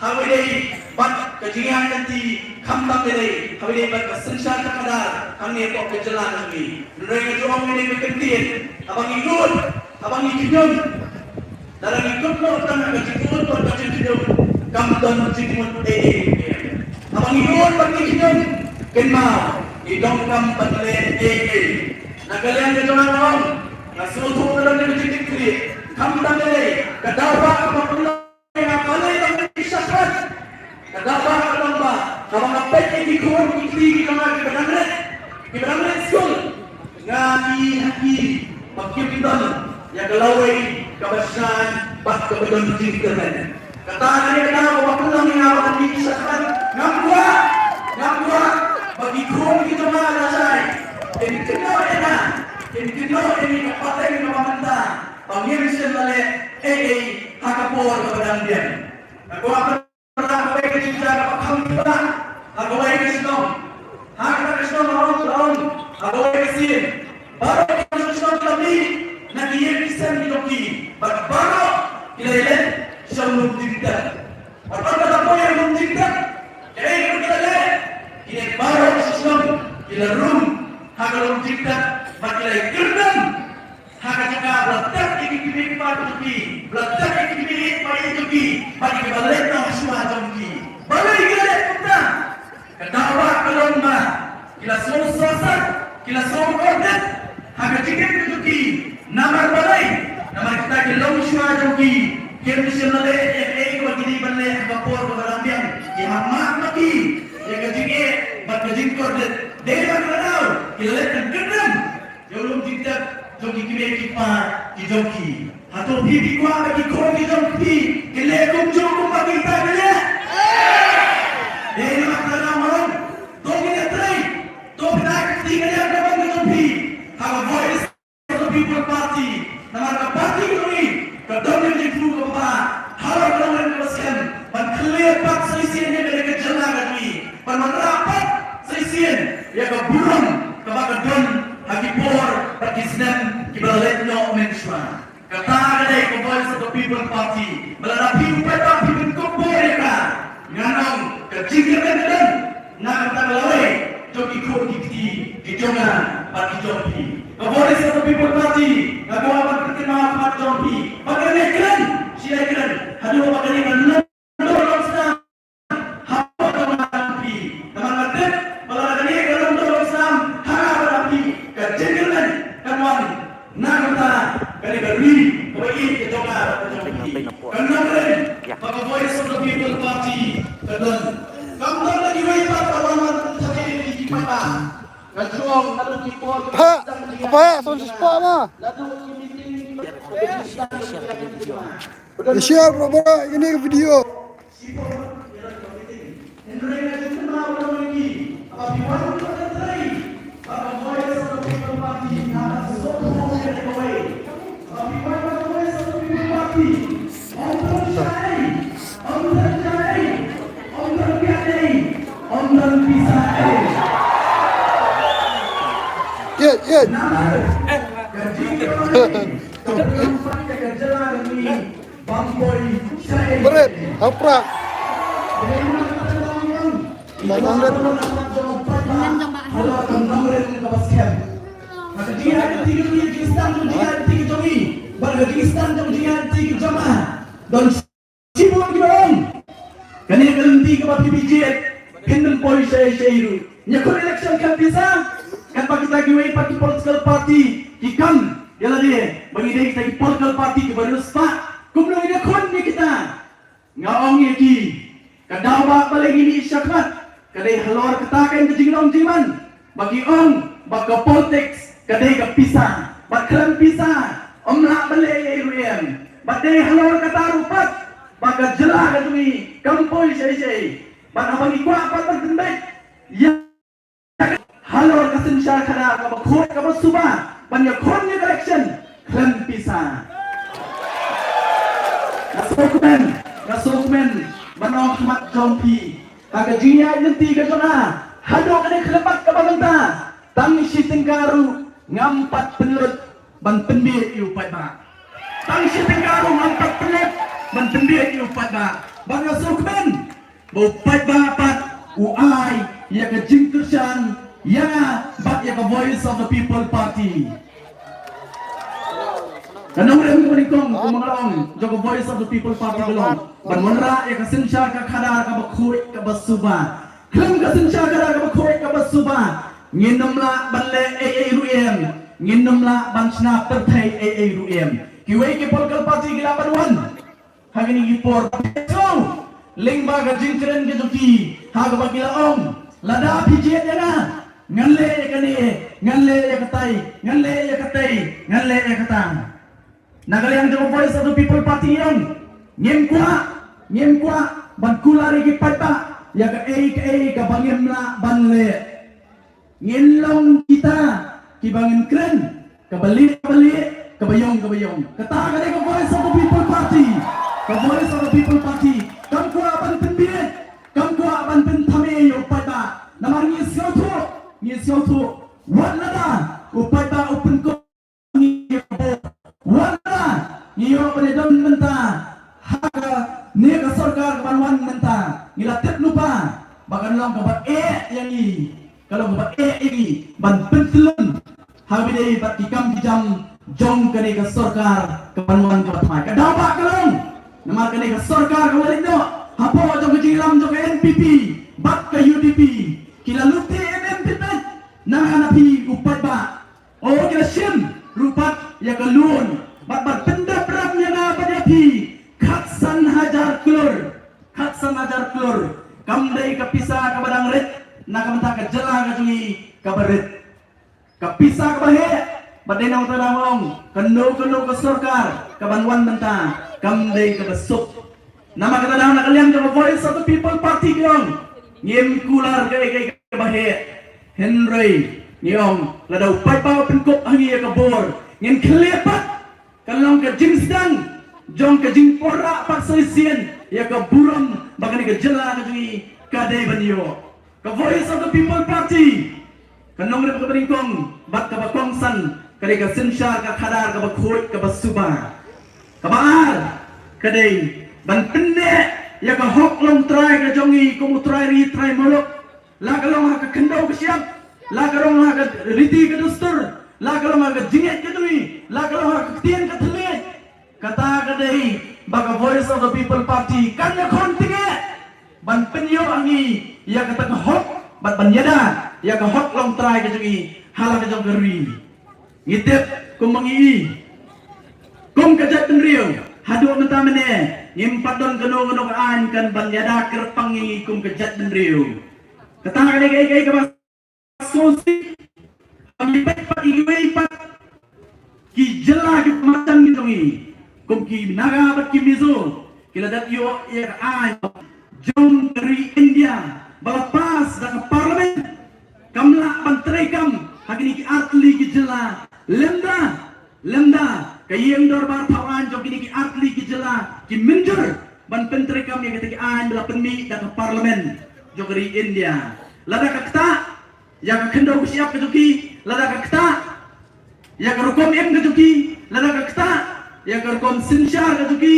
Hawi dari bat kecilian nanti kambang dari hawi dari bat sensar terkadar kami itu kejelan lagi. Nanti itu orang ini berkentir, abang ikut dalam ikut orang kecil kecil kampung kecil abang ikut kecil kenal idong kampung nak kalian kejoran orang nasutu dalam kecil kampung kedapa kampung yang paling yang disahkan kedapa kampung abang apa yang dikuat di kebenaran school ngani haki makin yang kelawai kebesaran bak kebetulan cintakan kata dia bahwa pulang yang akan dikisahkan ngambua bagi kru kita mana saya ini kenal ini kata ini memantah pengirsan oleh hakapor kepada dia aku akan pernah baik cerita alhamdulillah aku baik Islam hakap Islam orang aku baik sin baru Islam kami Nabi Yesus diloki, baru kita shalom tidak. Apa kata yang mencinta? Jadi kita lihat, ini baru Islam kita rum, hakalum cinta, makilah kerdam, hakaka belajar ikut patuki, belajar ikut patuki, bagi balik nama semua jomki. Balik kita kita, ketawa kelomba, kita semua selesai, kita semua order, hakaka patuki. Nama balai, nama kita ke langsung aja pergi, kerja sendiri, bagi di balai kapor berlambian. Kiamat maki, ya kejinge, bat kejing kordet, dewa kenal, kilekan kenal, jauh tidak joki kime kipa, kijoki, atau bibi kuah bagi kau kijoki, kilekum jokum bagi kita kile. Dewa kenal malam, kau kine terai, kau benar tinggal yang kawan kijoki, have a voice of the people party, nama parti kami, kedua yang flu kepa, halau kenal kasihan. Pan seisian yang ada kejelang kami, pan rapat seisian yang keburung kebagadon hagi por pakistan kibalet no menshwa kata ada ke voice of the people party melarapi upaya pimpin kumpul mereka nganong kecinggiran dan nak kata lawai joki kau di jongan pagi joki ke voice of the people party ngaku akan perkenal mat joki bagaimana keren siapa keren haduh bagaimana Apa ya? Sound spot mah. Share bro, ini video. Yeah. Berat, haprak. Dan sibuk dong. Kani kelenti ke bagi bijit, hendeng polis saya itu. Nyakut election kan bisa. Kan bagi kita giwai parti political party, ikan yalah dia. Bagi dia kita political party ke baru sepak. Kumulong ini kon ni kita. Ngaong iki. Kadau bak balik ini syakmat. Kadai halor katakan ke jinglong jiman. Bagi ong bak politics kadai ke pisah. Bak kelam pisah. Omlak balik ya iruem. Bak dai halor kata rupat. Bak jelah katui kampoi syai-syai. Bak abang ikut apa tembak. Ya halor kasen syakara ka khoi ka suba banyak khonnya election klan pisah nasukmen manong mat jompi kaga jinya nanti ka jona hado ka kelepat ka bangta tang si tenggaru ngampat pelut ban penbir iu pada tang si tenggaru ngampat pelut ban penbir iu pada bang nasukmen bo pada pat uai ya ka jingkersan ya, but ya voice of the people party. Kanang udah meningkong kumangalong, jaga voice of the people party belum. Bermunra ya kesinsya kakada kabakui kabasuba. Klam kesinsya kakada kabakui kabasuba. Nginumla banle ruem, nginumla bansna pertai ruem. Kiwai ke political party gilapan wan. Hagini gipor. So, lingba kajingkeren kejuki. Haga bagilaong. Lada pijet ya na. Ngalle ya kani, ngalle ya katai, ngalle ya katai, ngalle ya katang. Nagaliang jago voice of the people party yang ngem kuah, ban kulari ki pata, ya ka ka bangem la banle. Nginlong kita, ki bangin keren, kabali, kabayong. Kata kani ka voice of the people party, ka voice of the people party. Kam kuah ban penbiet, kam kuah ban pentame yo pata. Namar Ngisyo tu wala upata open ko wala niyo penedon menta haga ni ka sarkar banwan menta ngilatet lupa bagan lang kabat yang ini kalau kabat ini ban pentelun habide bat ikam dijam jong kani ka sarkar kabanwan kabat mai kadaba kalong namar kani ka sarkar kawalin no hapo jong jilam jong NPP bat ka UDP kilaluti MMP hanapi upat ba o kila sim rupat ya kalun bat pendap ramnya na padapi khatsan hajar klur pisah ke badang rit, nak mentah ke jelah ke jungi ke berit. Ke pisah ke bahe, badenang terang kendo ke surkar, ke banwan mentah, kamdei ke besuk. Nama kata dah nak kalian ke Voice of the People Party kiong. Ngiem kular ke bahe. Henry Nyong lada upai pau penkop hangi ya kabor ngin kelepat kalong ke jingsdang jong ke jingpora pak selisian ya ke buram bagani ke jela ke jui kadai banyo ke Voice of the People Party kanong rep ke beringkong bat ke bakongsan kadai ke sensyar ke khadar ke bakhoi ke basuba ke baar kadai ban penne ya ke hok long try ke jongi kumu try ri try molok la kalong ke kendau ke siap la kalong ke riti ke dustur la kalong ke jinget ke dui la kalong ke tien ke thele kata kadai baga Voice of the People Party kan ya kontinge ban penyo angi ya kata ke hok bat ban yada ya ke hok long try ke jongi hala ke jong geri ngitip kum mangi kum kejat penriu hadu mentah mene ngimpadon geno an kan ban yada kerpangi kum kejat penriu kata kadai kai ke sosi ambil pat ki jela ki macam gitu ni kum ki naga bat ki mizo kila dat yo ya ai jom dari India balapas dak parlimen kamla pantrai kam hagini ki artli ki jela lemda kayeng dorbar pawan jom kini ki artli ki jela ki minjur ban pantrai kam ya ketiki ai bala penmi dak parlimen jom dari India lada kakta yang kendau siap ke juki lada kakta yang rukom em ke juki lada kakta yang rukom sinsyar ke juki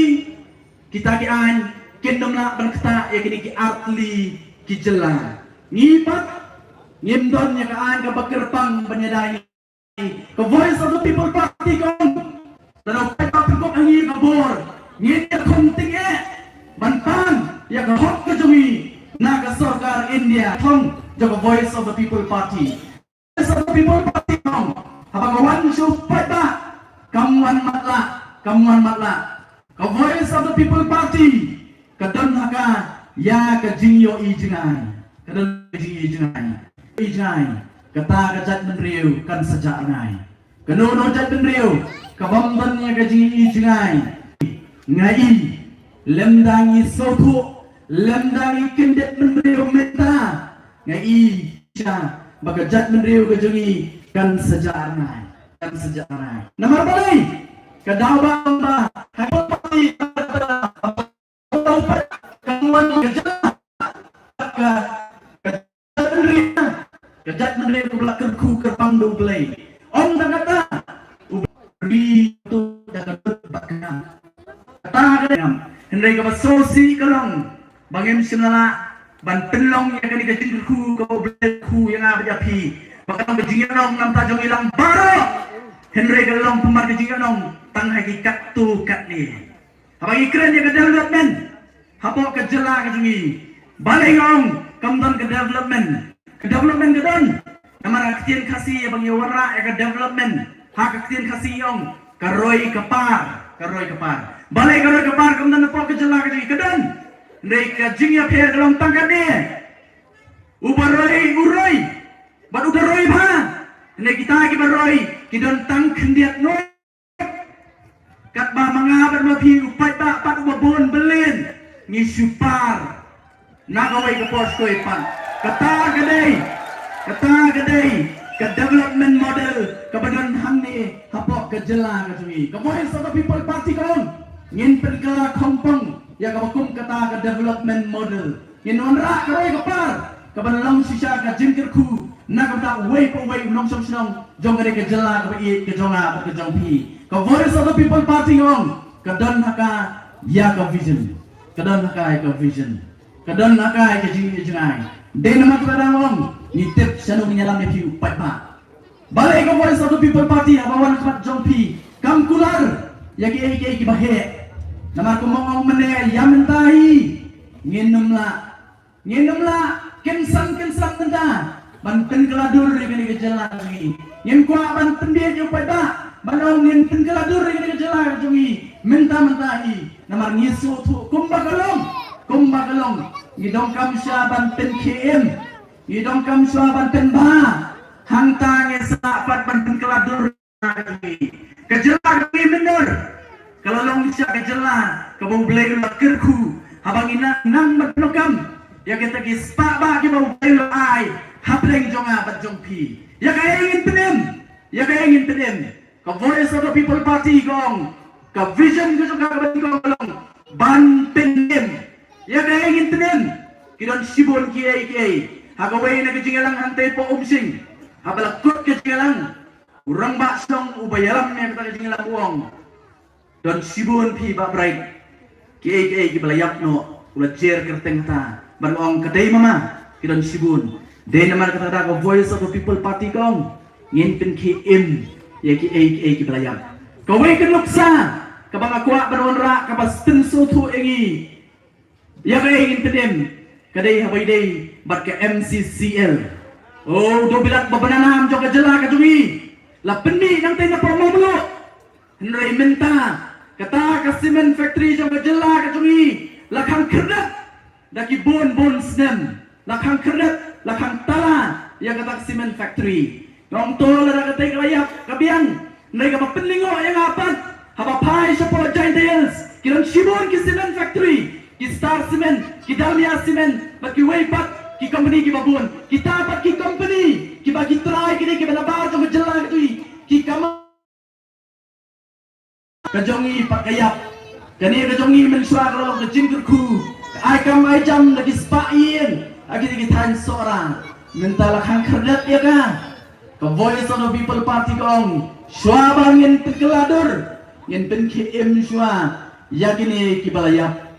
kita ki an kendom la ban kakta ya kini ki artli ki jela ngipat ngimdon ya ka an ka bakirpang banyadai ke Voice of the People Party kon lada kakta kok angi ka bor ngin ya konting bantan ya ka hok ke juki naga sarkar India thong jaga Voice of the People Party. Voice of the People Party thong habagawan supaya kamuan matla ka Voice of the People Party kadon haka ya ka jingyo ijingai kadon ijingai kata kajat menriu kan sejak ngai kanono jat menriu kabamban ya ka jingyo ijingai ngai lemdangi sopo lemdangi kendet menriu meta ngai cha bagajat menriu ke jungi kan sejarah nomor balai kadawa ba hayo pati kamuan gejala kejat menriu ke belakang ku kerpandu belai om dan kata ubri tu dapat bakam kata kadang hendai ke sosi kalong bangem sinala ban penlong yang kini kecil kau belku yang ada api bakal kejinganong nam tajong ilang baro Henry kalong pemar kejinganong tang hakikat tu kat ni apa ikran yang ke development apa kejela kejungi balik ngong kamdan ke development kedon namara ketien kasih bang yawara ke development hak ketien kasih yong karoi kepar balik karoi kepar kamdan apa kejela kejungi kedon mereka jingya pihak dalam tangkat ni ubaroi bat ubaroi ba ini kita lagi baroi kidon tang kendiat noi kat ba mangabat mapi upai tak pat ubabon belen ni supar nagawai ke pos ko ipan kata gadai ke development model ke badan hamni hapok ke jela ke sui ke Voice of the People Party kaum ngin perkara kompong ya kabakum kata ke development model inonra keroi kepar kebenaran sisa ke jengkerku nak kata way unong song jong ke jela ke i ke jonga ke jongpi ke Voice of the People Party ngong kedon haka ya ke vision kedon haka ke vision kedon haka ke jingai den mak kadang nitip sanu menyalam ni piu patma balik ke Voice of the People Party abawan kat jongpi kam kular ya ki bahe nama kumong mene yamentahi nginumla kensan tenda banten keladur ini gejala lagi ngin kwa banten dia jupai ba banong ngin keladur ini gejala lagi mentahi nama ngisu tu kumbagalong ngidong kam sya ban pen KM ngidong kam sya ban pen ba hangta ngesa pat ban pen keladur kejela kami bener kalau long sya kejela kabau belai lakirku habang ina nang matnokam ya kita gispa ba ki bau belai ai hapleng jonga bat jongpi ya kaya ingin penem ka voice of the people party gong ka vision ko ka gong ban penem ya kaya ingin penem kidon sibon kiai hagawai na kejingalang hantay po umsing habalakot kejingalang urang baksong ubayalam yang kata kejingalang uang don sibon pi ba bright kiai kibalayap no ulajer kerteng ta ban ong kadai mama kidon sibon de naman kata ka voice of the people party gong ngin pen KM ya kiai kibalayap kawai kenuksa kabang akwa banonra kabas tenso tu engi ya kaya ingin penem kadai habai day bat ke MCCL oh do bilat babananam jo kajela kajungi la pendi nang tay na pamamlo henry menta kata ka cement factory jo kajela kajungi la khang kerdat daki bon snem la khang kerdat la khang tala ya kata cement factory nong tol la katay kalayap kabiang nay ka mapenlingo yang apat haba pai sa po giant deals kiran shibon ki cement factory ki Star Cement, ki Dalmia Cement, bat ki Waypat, ki company ki babun, kita bat ki company, ki bagi try ki banabar jo jela ki kama kajongi pakayap, kani kajongi mensura kalau kecing kurku, ai kam ai jam lagi spain, lagi tan seorang, mentala khang kerdat ya kan, ke voice of the people party kong, suabang yang terkeladur, yang pen KM sua, yakini ki balayap.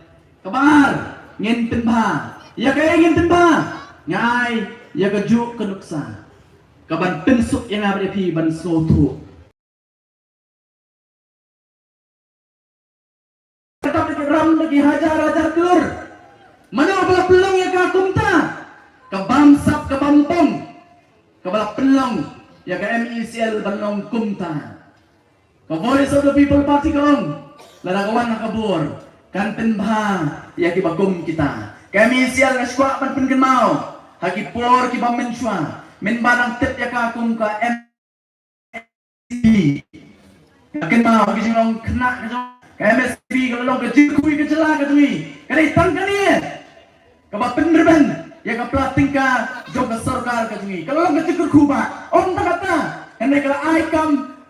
Kabar ngin penba ya kaya ngin penba ngai ya kejuk kenuksa kaban pensuk yang ada di ban sotu tetap ram lagi hajar telur mana bala pelong ya ka kumta kabamsap kabampong kabala pelong ya ka MECL banong kumta ka voice of the people party kong laragawan nakabur kan penba ya ki bagum kita kami sial na skwa pan pengemau hagi por ki bam mensua men barang tep ya ka kum ka MSB akan mau hagi sing kena ka MSB kalau long ke jikui ke jela ke tui kali tang kali ka ba penderban ya ka plating ka jog sarkar ke tui kalau long ke jikur ba on ta kata kan kala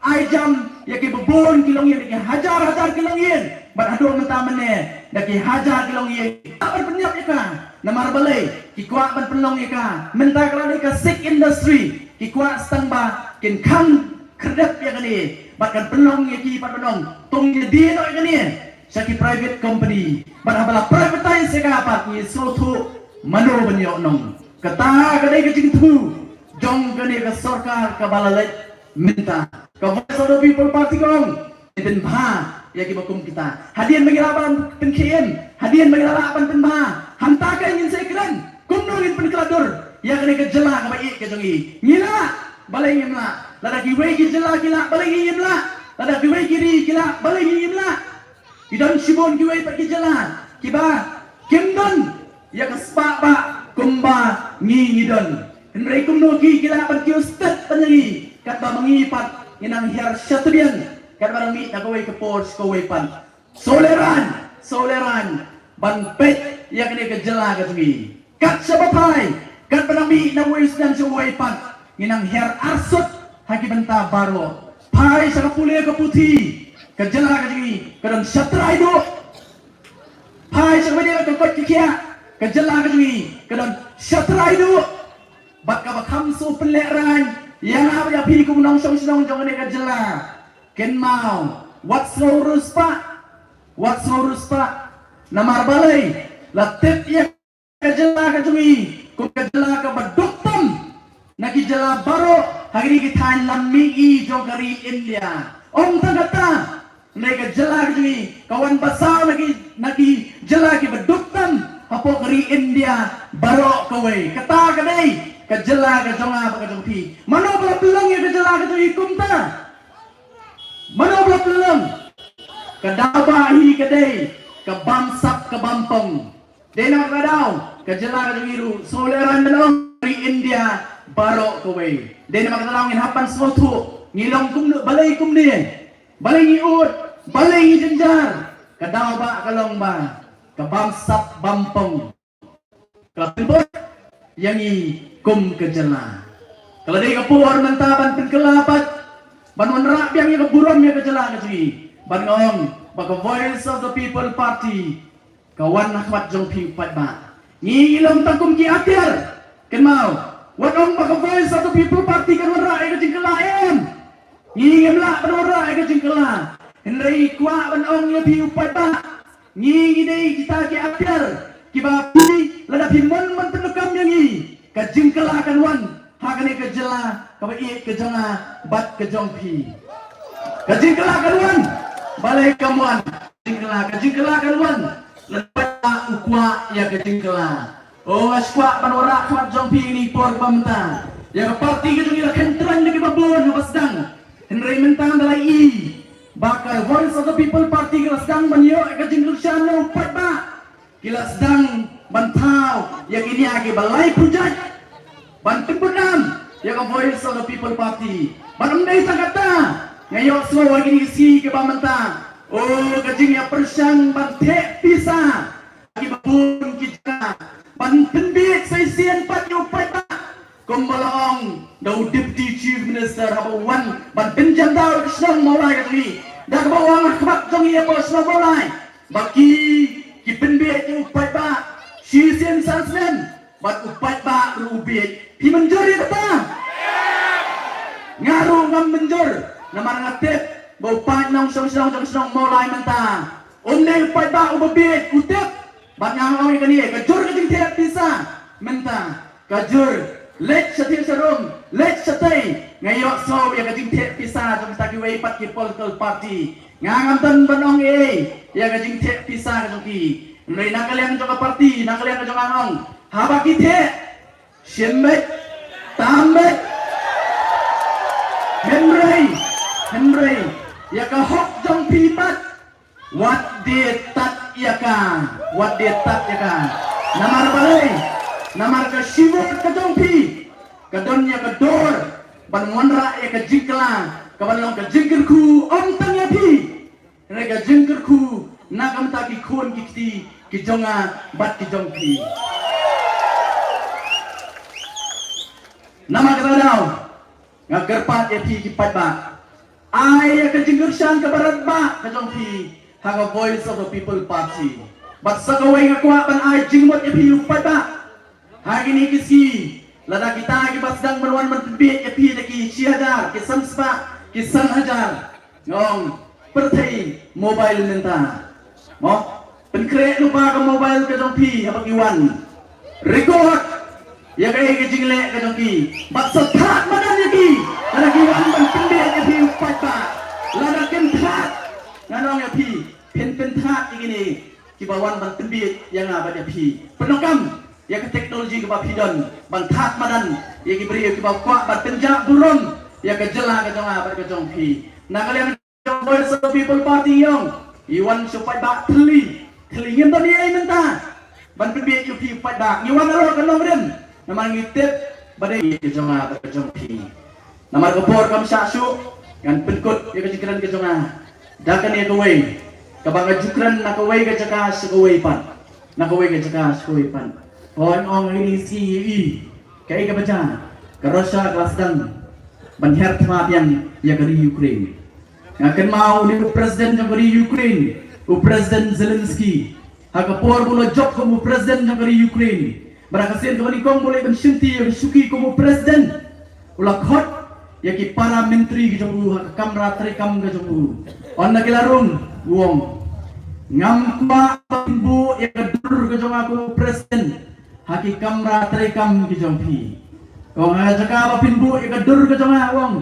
ai jam ya ki bobon kilong yen ki hajar kilong yen bat ado mentamane daki hajar kilong ye apa penyap ya ka namar balai ki kuat ban penong ya ka menta kala ka sick industry ki kuat stangba kin khang kredap ya kani bat kan penong ya ki pat penong tung ye di no ya kani saki private company bat abala privatize ya ka pat ki sotu mano banyo nong kata kadai ke jing thu jong kani ka sarkar ka balalai minta ka voice of the people party kong den bha ya ki bakum kita hadian mengilaban pen KM hadian mengilaban pen bha hanta ka ingin sekran kumnongin pen keladur ya kene ke jela ka bai ke jongi ngila balai ngimla lada ki wei ki jela kila balai ngimla lada ki wei kiri kila balai ngimla idan sibon ki wei pa ki jela ki ba kimdon ya ka spa ba kumba ngidon henry kumno ki kila pan ki ustad panyi kat ba mangipat inang her syatudian kan barang mi nagaway ke ports ko pan soleran ban pet ya kini ke jela ke tumi kat sabapai kan barang mi nagaway sedang sa pan nginang her arsot hagi benta baro pai sa kapuli ke putih ke jela ke tumi kadang syatrai do pai sa kapuli ke kot kikia ke jela ke tumi kadang syatrai do bat ka bakam so peleran yang apa ya pi kumunong song jong ne ke jela ken mau what's ruspa namar balai latip ya kejela ka cumi ku kejela ka baduktam naki jela baro hari kita lammi i jogari India om tagata nai kejela ka cumi kawan basau naki jela ki baduktam apo kari India baro kowe kata kadai kejela ka jonga ka jongpi mano bala pelong ya kejela ka cumi kumta mana belah peleng kedabahi kedai kebamsak kebampong dena kadau kejela kejiru soleran dalam dari India barok kowe den makatalang hapan sesuatu ngilong kum balai kum ni balai ngiut balai ngijenjar kadang ba kalong ba kabangsat bampong kelapun yang i kum kejela kalau dari kapur mentaban penkelapat ban wanrak yang i keburon ya kejela kejui ban ngong baka Voice of the People Party kawan Ahmad Jong Ping Padma ngilong tangkum ki akhir kan mau wadong baka Voice of the People Party kan wanrak ya kejengkelaem ngingem lah ban wanrak ya kejengkela henry kwa ban ong ya piu Padma ngingi dei kita ki akhir kiba pi lada pimon man tenukam yang i kejengkela kan wan hakane kejela kaba i kejela bat kejong pi kejengkela kan wan balai kamuan kejengkela kan wan lepas ukwa ya kejengkela oh askwa panora khat jong pi ni por bamta ya parti ke jong ira kentran lagi babon basdang henry mentang dalai i bakal Voice of the People Party kila sedang banyo kejengkelan no patba kila sedang bantau ya kini agi balai pujat bantu benam ya ka Voice of the People Party banamdai sangata ngayo semua gini si ke bamanta oh kajing ya persang bante pisa agi babun kita bantenbit saisian patyo pata kombalong dau deputy chief minister habawan banten dau kisang maulai katli dak bawang khbat jong ia bos na maulai baki ki penbit yu pata sisian sansen bat upat ba rubit pi menjori kata ngaru ngam menjor namar ngatip bau pat nong song mulai mentang umne pat ba ubabit utip bat ngang oi kani kajur kajing tiap bisa mentang kajur let satin sarung let satai ngayok so ya kajing tiap bisa jom taki wei pat ki political party ngangam tan banong ya kajing tiap bisa kajong ki nai nakalian jong party nakalian jong angong haba ki the shembet tambet Henry, ya ka hok jong pipat, what dia tat ya ka, namar balai, namar ka sibuk ka jong pi, ka don ya ka dor, ban monra ya ka jingkla, ka ban long ka jingker ku, om tang ya pi, henry ka jingker ku, nakam ta ki khon ki jonga, bat ki jong pi. Nama ka daw, ngagerpat ya pi ki pat ba. Ay kejenggersan ke barat ba kajong pi haga Voice of the People Party bat sakaway nga kuha ban ay jingmot ya pi upat ba hagi ni kisi lada kita ki basdang malwan manbit ya pi daki siadar ki samspa ki sanhajar ngong pertai mobile nenta mo penkre lupa ka mobile kajong pi habag iwan record ya kay kejingle kajong pi bat satat manan ya pi lagi wan ban pendek ya pi upat ba lada kenthat nganong ya pi pen that ini kibawan ban pendek yang abad ya pi penokam ya ke teknologi ke bapidon ban that madan ya ki beri ki bakwa ban penjak burung ya ke jela ke jong abad ke jong pi nah kalian Voice of the People Party yang iwan supaya ba teli ngem tadi ai menta ban pendek ya pi upat ba iwan aro kanong ren namang ngitip badai ke jong abad ke jong pi namar kepor kam syasu ngan penkut ya kejikran ke jonga dakan ya kawai kabang jukran na kawai ke jaka sekawai pan na kawai ke jaka sekawai pan on ong ini CEE kai ka baca karosha kelas dan banher thma yang ya dari Ukraine ngakan mau ni presiden yang dari Ukraine presiden Zelensky ha kepor bulo job kamu presiden yang dari Ukraine barakasen kembali kong boleh bensinti yang suki kamu presiden ulah khot ya ki para menteri ki jong kamra tri kam ga jong on na kilarung wong ngam kwa bu ya dur ga jong aku presiden haki kamra tri kam ki jong pi ko nga jaka ba pinbu ya dur ga jong wong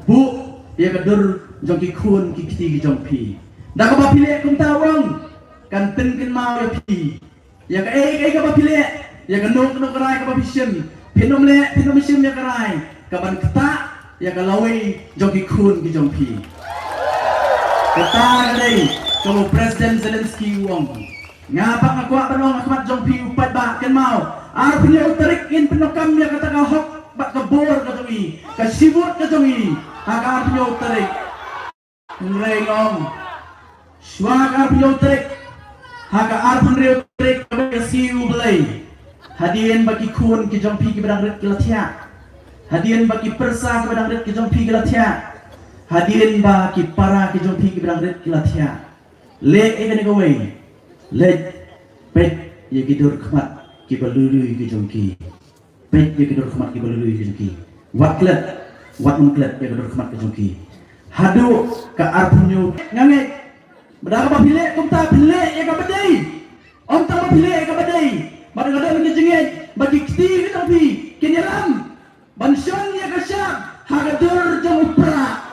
bu ya dur jong ki khun ki kiti ki jong pi da ka ba pile kum ta wong kan tin kin ma ya pi ya ka ka ba pile ya ka nok rai ka ba pisim pinom sim ya ka rai ka ban kata ya kalawai jogi khun ki jong pi kata dei kamu presiden Zelensky wong Ngapa ngaku penong akmat jong pi upat ba ken mau. Artinya utarik in penokam ya kata hok bak kebor katongi. Kasibut katongi. Haka artinya utarik. Nrengong. Suaka artinya utarik. Haka artinya utarik kasiu belai. Hadian bagi kun ke jong pi ke badang ret kilatia. Hadian bagi persa ke badang ret ke jong pi kilatia. Hadirin bagi para ke jong pi ke badang ret kilatia. Le ekan gawe. Let pet ya gidur khmat ki balului ki jongki pet ya gidur khmat ki balului ki jongki waklet wat mungklet ya gidur khmat ki jongki hadu ka arpunyo ngange bedaga ba bile kumta bile ya ka badai om ta ba bile ya ka badai madagada mi jenget bagi kti ki tapi kinyaram banson ya ka syam hagadur jong upra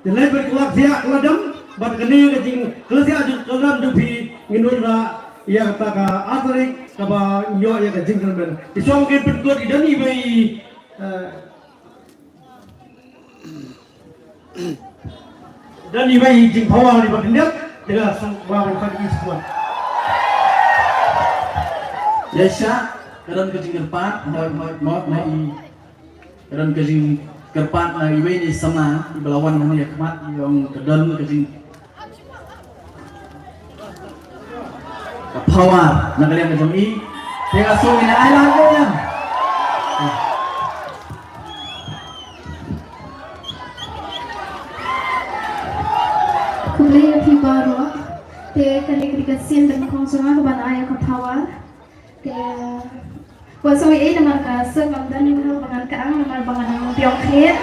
Jelai berkelak siak ladam, bat keni kecing kelesiak ladam jupi nginur la ia kata ka atrik kaba yo ya kecing kan. Isong ke petkot idani bai dan bai jing pawa ni bakindak dengan bawa pagi semua. Yesha karan kecing kerpat mau karan kecing kerpat iwe ni sama belawan namanya kemat yang kedan kecing power nak kalian kecing i tengah so ini ayah kalian kulay api baru te kali dikasihin dan konsumah keban ayah ke power te wasoi ini nama kasar bandan ini bangan kaang nama bangan piong khet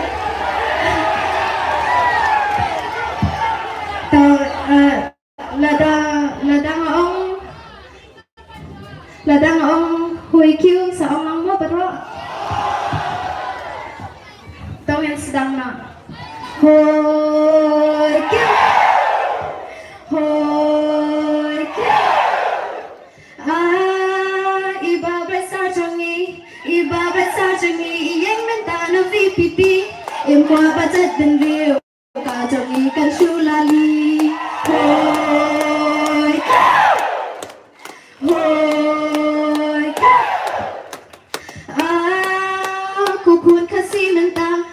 tau ladang ong hui kiu sa ong ang mo pero tau yang sedang na hui kiu yang mentano VPP yang kuat baca dan riu kacau ikan sulali hoi kukun kasih mentang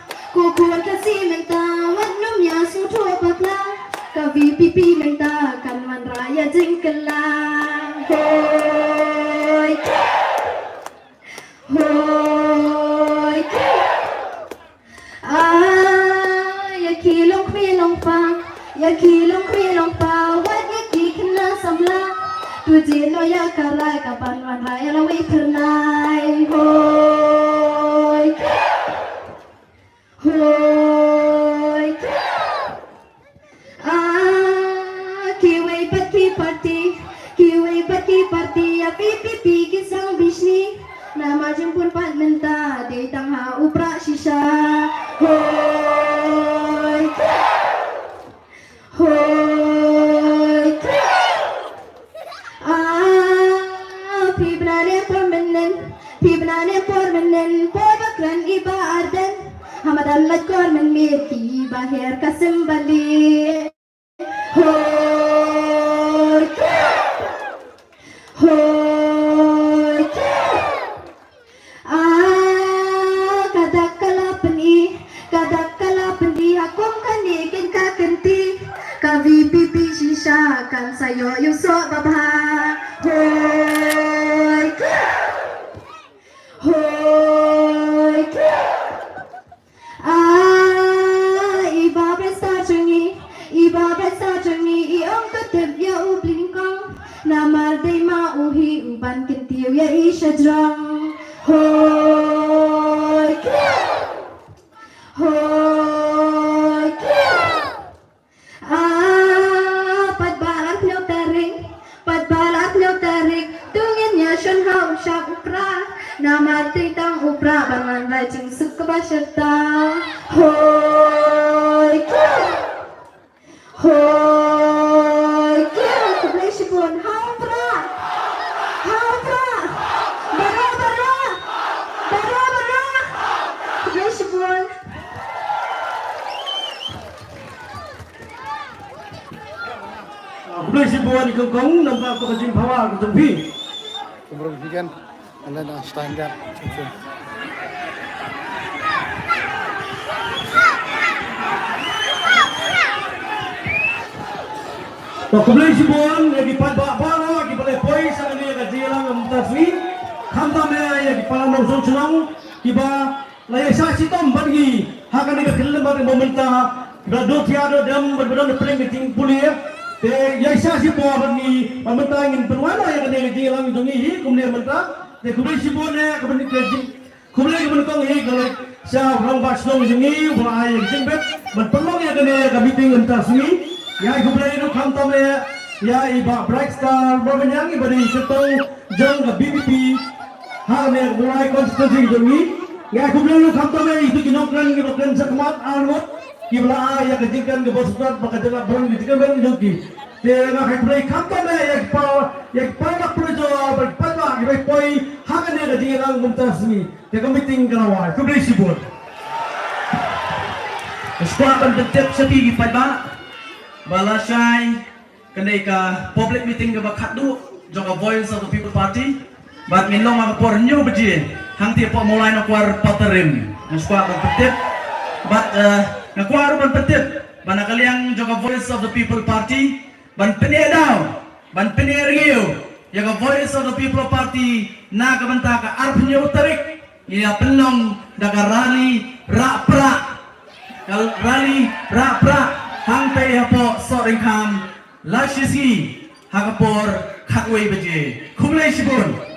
wadnumnya sudah bakla ka VPP mentang kan man raya jengkelang hoi ya kilong pa wat ya ki kena samla tuje no ya karai kapan wan raya lawi pernai hoi kiwai party ya pipi kisang bisni nama jempun pat menta de tangha upra shisha hoi pibrane permanen pobakran iba arden hamadat kor menmirki bahir kasembali kadak kalapan akum kanikin kakenti ka VPP shisha kan sayo yusok babha iba presta changi iong katib ya ublingkong namar day mauhi uban kintiw ya isyadrang padbalak lyo tarik tungin ya syon hau syak upra namar titang upra bangan rajing suka basyata hoi Hoi kira kebelah pun hampra bara kebelah pun Kebelah Sibuan Kengkong nampak aku kajing Pawa ke Tempi. Keburu weekend. And then standard. Kebelah Sibuan lagi pada bara lagi pada poi sana ni kaji lang taswi. Khamta me lagi pada nong sunang kiba lagi saksi tom bagi hakan ni kekelan bagi momenta berdo tiada dam berdo peling keting pulia. Te yaisa si po ni momenta ingin perwana yang kena kaji lang itu ni kemudian momenta te kebelah Sibuan ne kemudian kaji kemudian kemudian kong hi kalau sa orang basnong ini berai jembet berpeluang yang kena kami tinggal taswi. Ya ibu beli itu kantor ya iba Bright Star bermenyanyi beri setau jang ke BBP hal yang mulai konstitusi demi ya ibu beli itu kantor itu kinokran sekemat anut kibla ya kejikan ke bos berat maka jangan berang kejikan berang joki dengan ibu beli kantor ya pada projo berpada ibu poi hal yang kejikan mumtasmi ya meeting karawai ibu beli sibuk Sekolah pentetip sepi pada Balasai kendai public meeting ke bakat du joka Voice of the People Party bat minlong aga por new beji hang ti po mulai na kuar paterim skwa ban petip bat na kuar ban petip bana kaliang joka Voice of the People Party ban penedau ban peneriu joka Voice of the People Party na kabanta ka arpnyo tarik ya penlong daga rally ra pra hang pe hapo soring kam lashisi hagapor khakwe beje khumlai sibun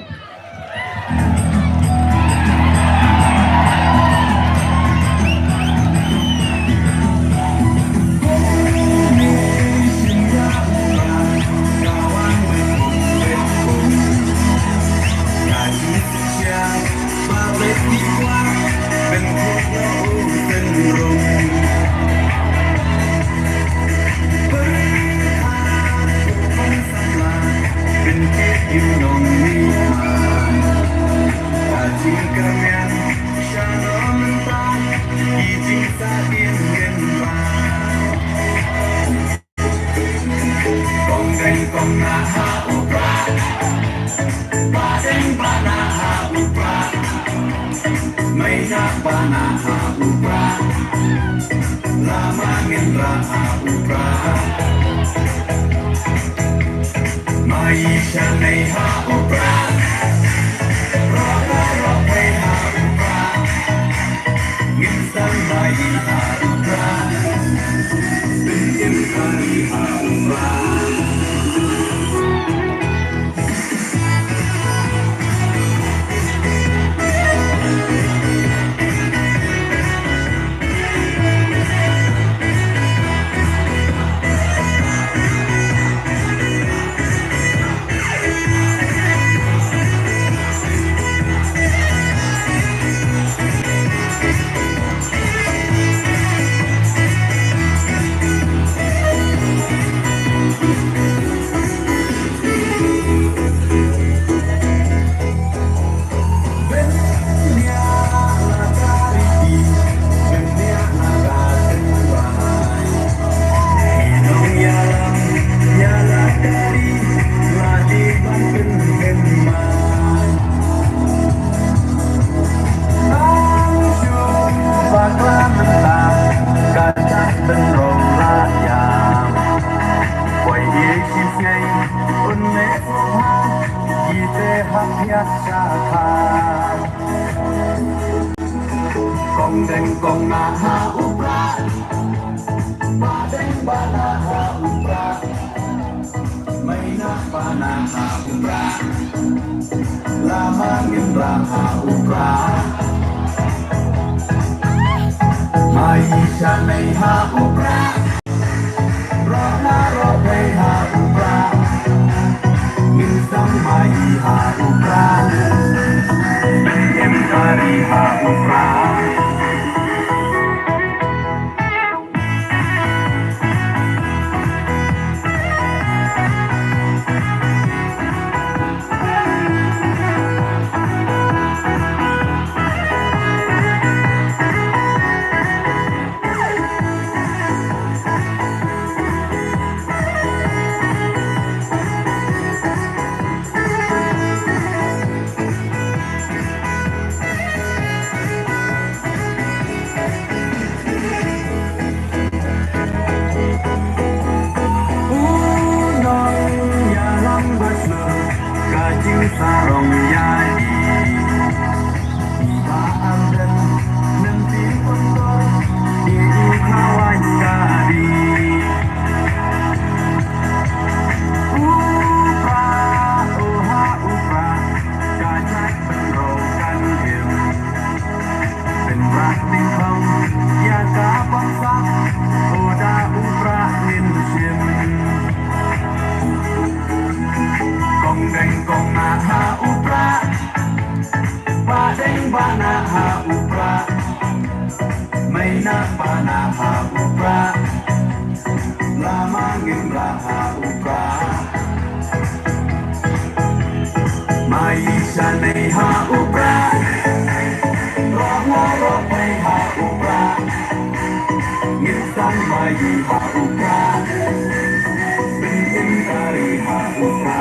Kajing sarong yayi Ibaan dan nanti kotor Ibu kawan kari Upra, oha upra Kajak benrokan him Ben praktik hong Ya kapang sak Oda upra nin sim Kong deng kong na ha upra Ba deng ba na ha upra May na ba na ha upra Lamangin ra ha upra May isa nay ha upra Romo ropay ha upra Nginsang may ha upra Bintin kari ha upra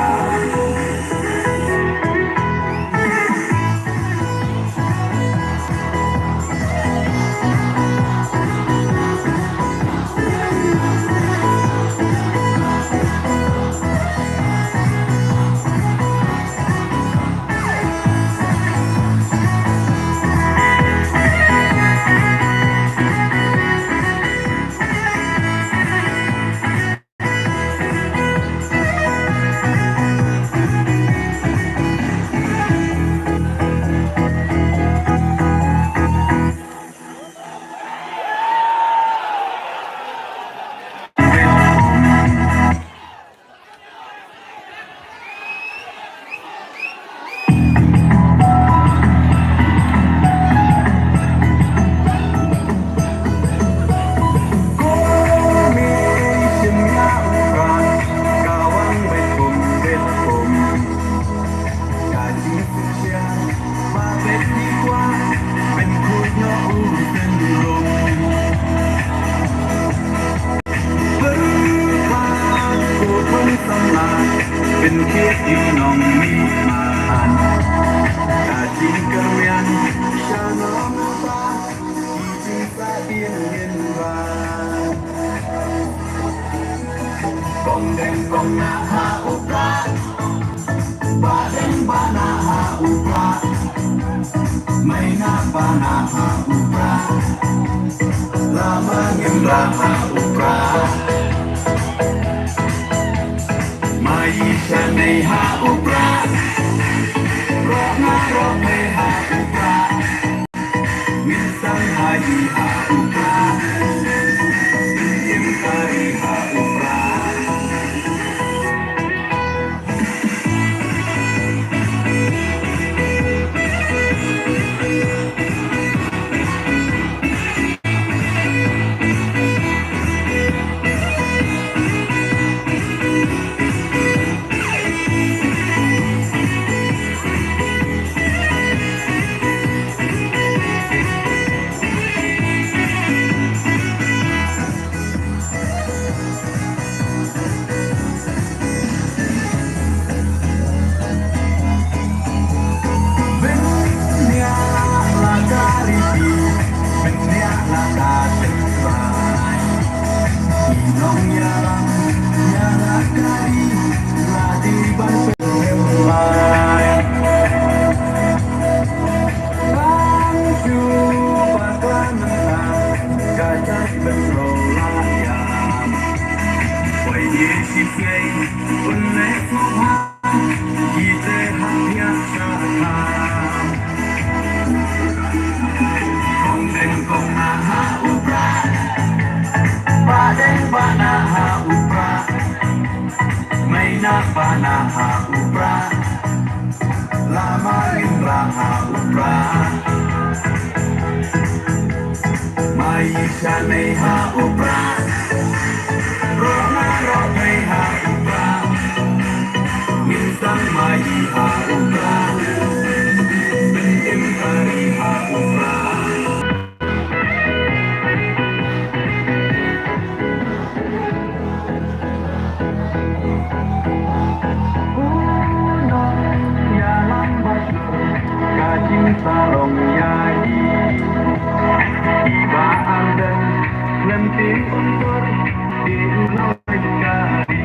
เป็นเคียที่น้องมีมาอันกาจิงกะเรียนชาน้องตาที่จิงสะเตียนเย็นบานกองแดงกองนาฮาอุปราบาแดงบานาฮาอุปราไม่นาบานาฮาอุปราลามาเงินราฮาอุปราMaisha nei ha upra Rona rope ha upra Minsan hai ha upra Im kari ha upra Banaha upra Lama indraha upra Maisha neha upra Rona ropeha upra Minsan maiha upra Bentim kariha upra sarong yayi ibaan dan lenting untuk diulang kali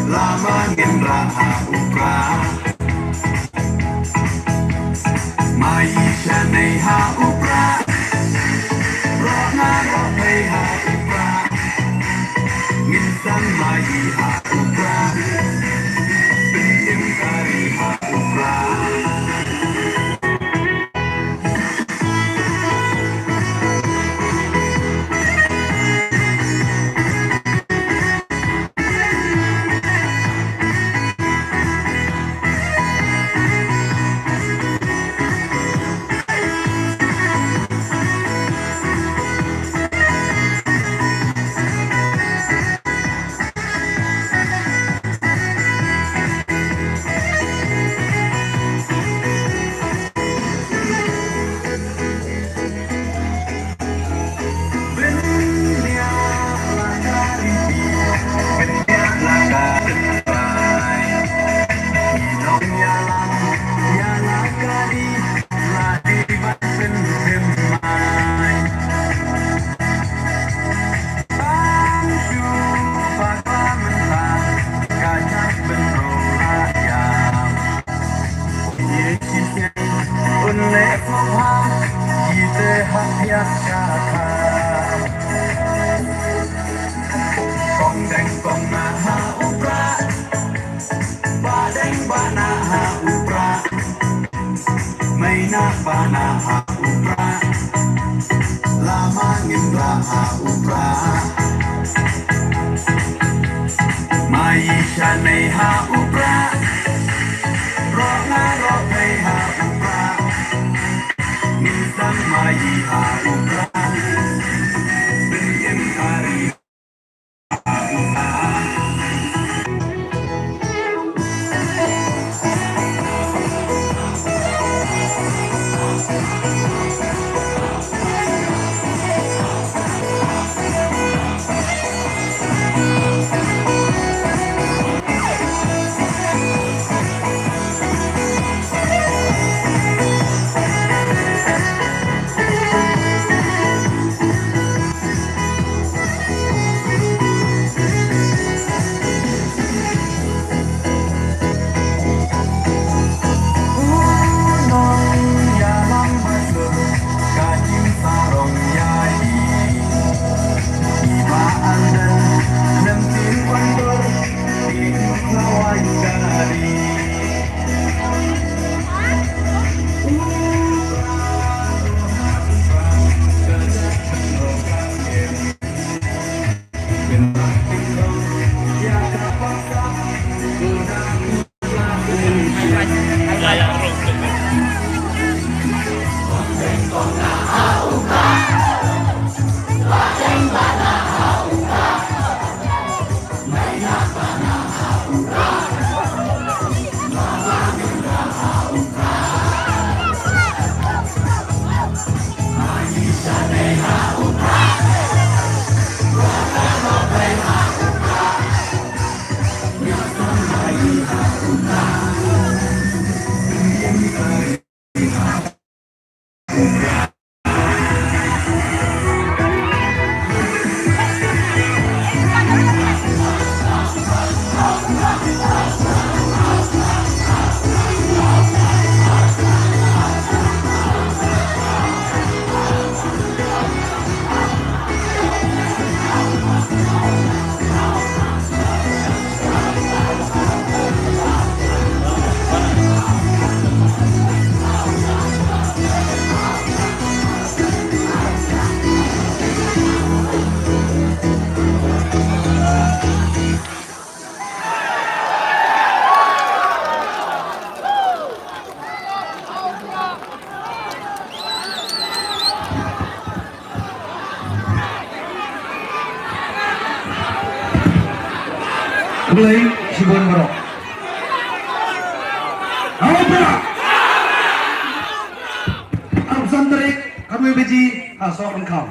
Lama raha ukra Maisha nei ha ukra Rona rohei ha ukra Minsan mai ha ukra Bintim kari ha ukra Maisha nei ha upra Rona rohei ha upra Minsan mai ha upra Bintim kari ha upra Mulai Sibon Barok. Apa? Aku santri kami beji asal engkau.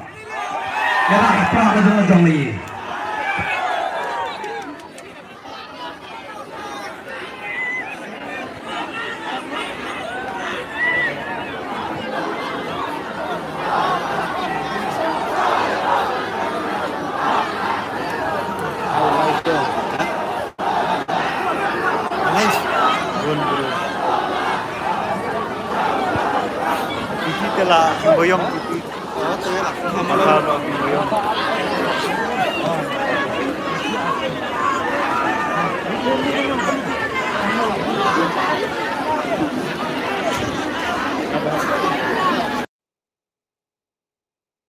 Ya lah, apa kerja jong ni? Itulah boyong itu. Oh, tuh ya. Boyong.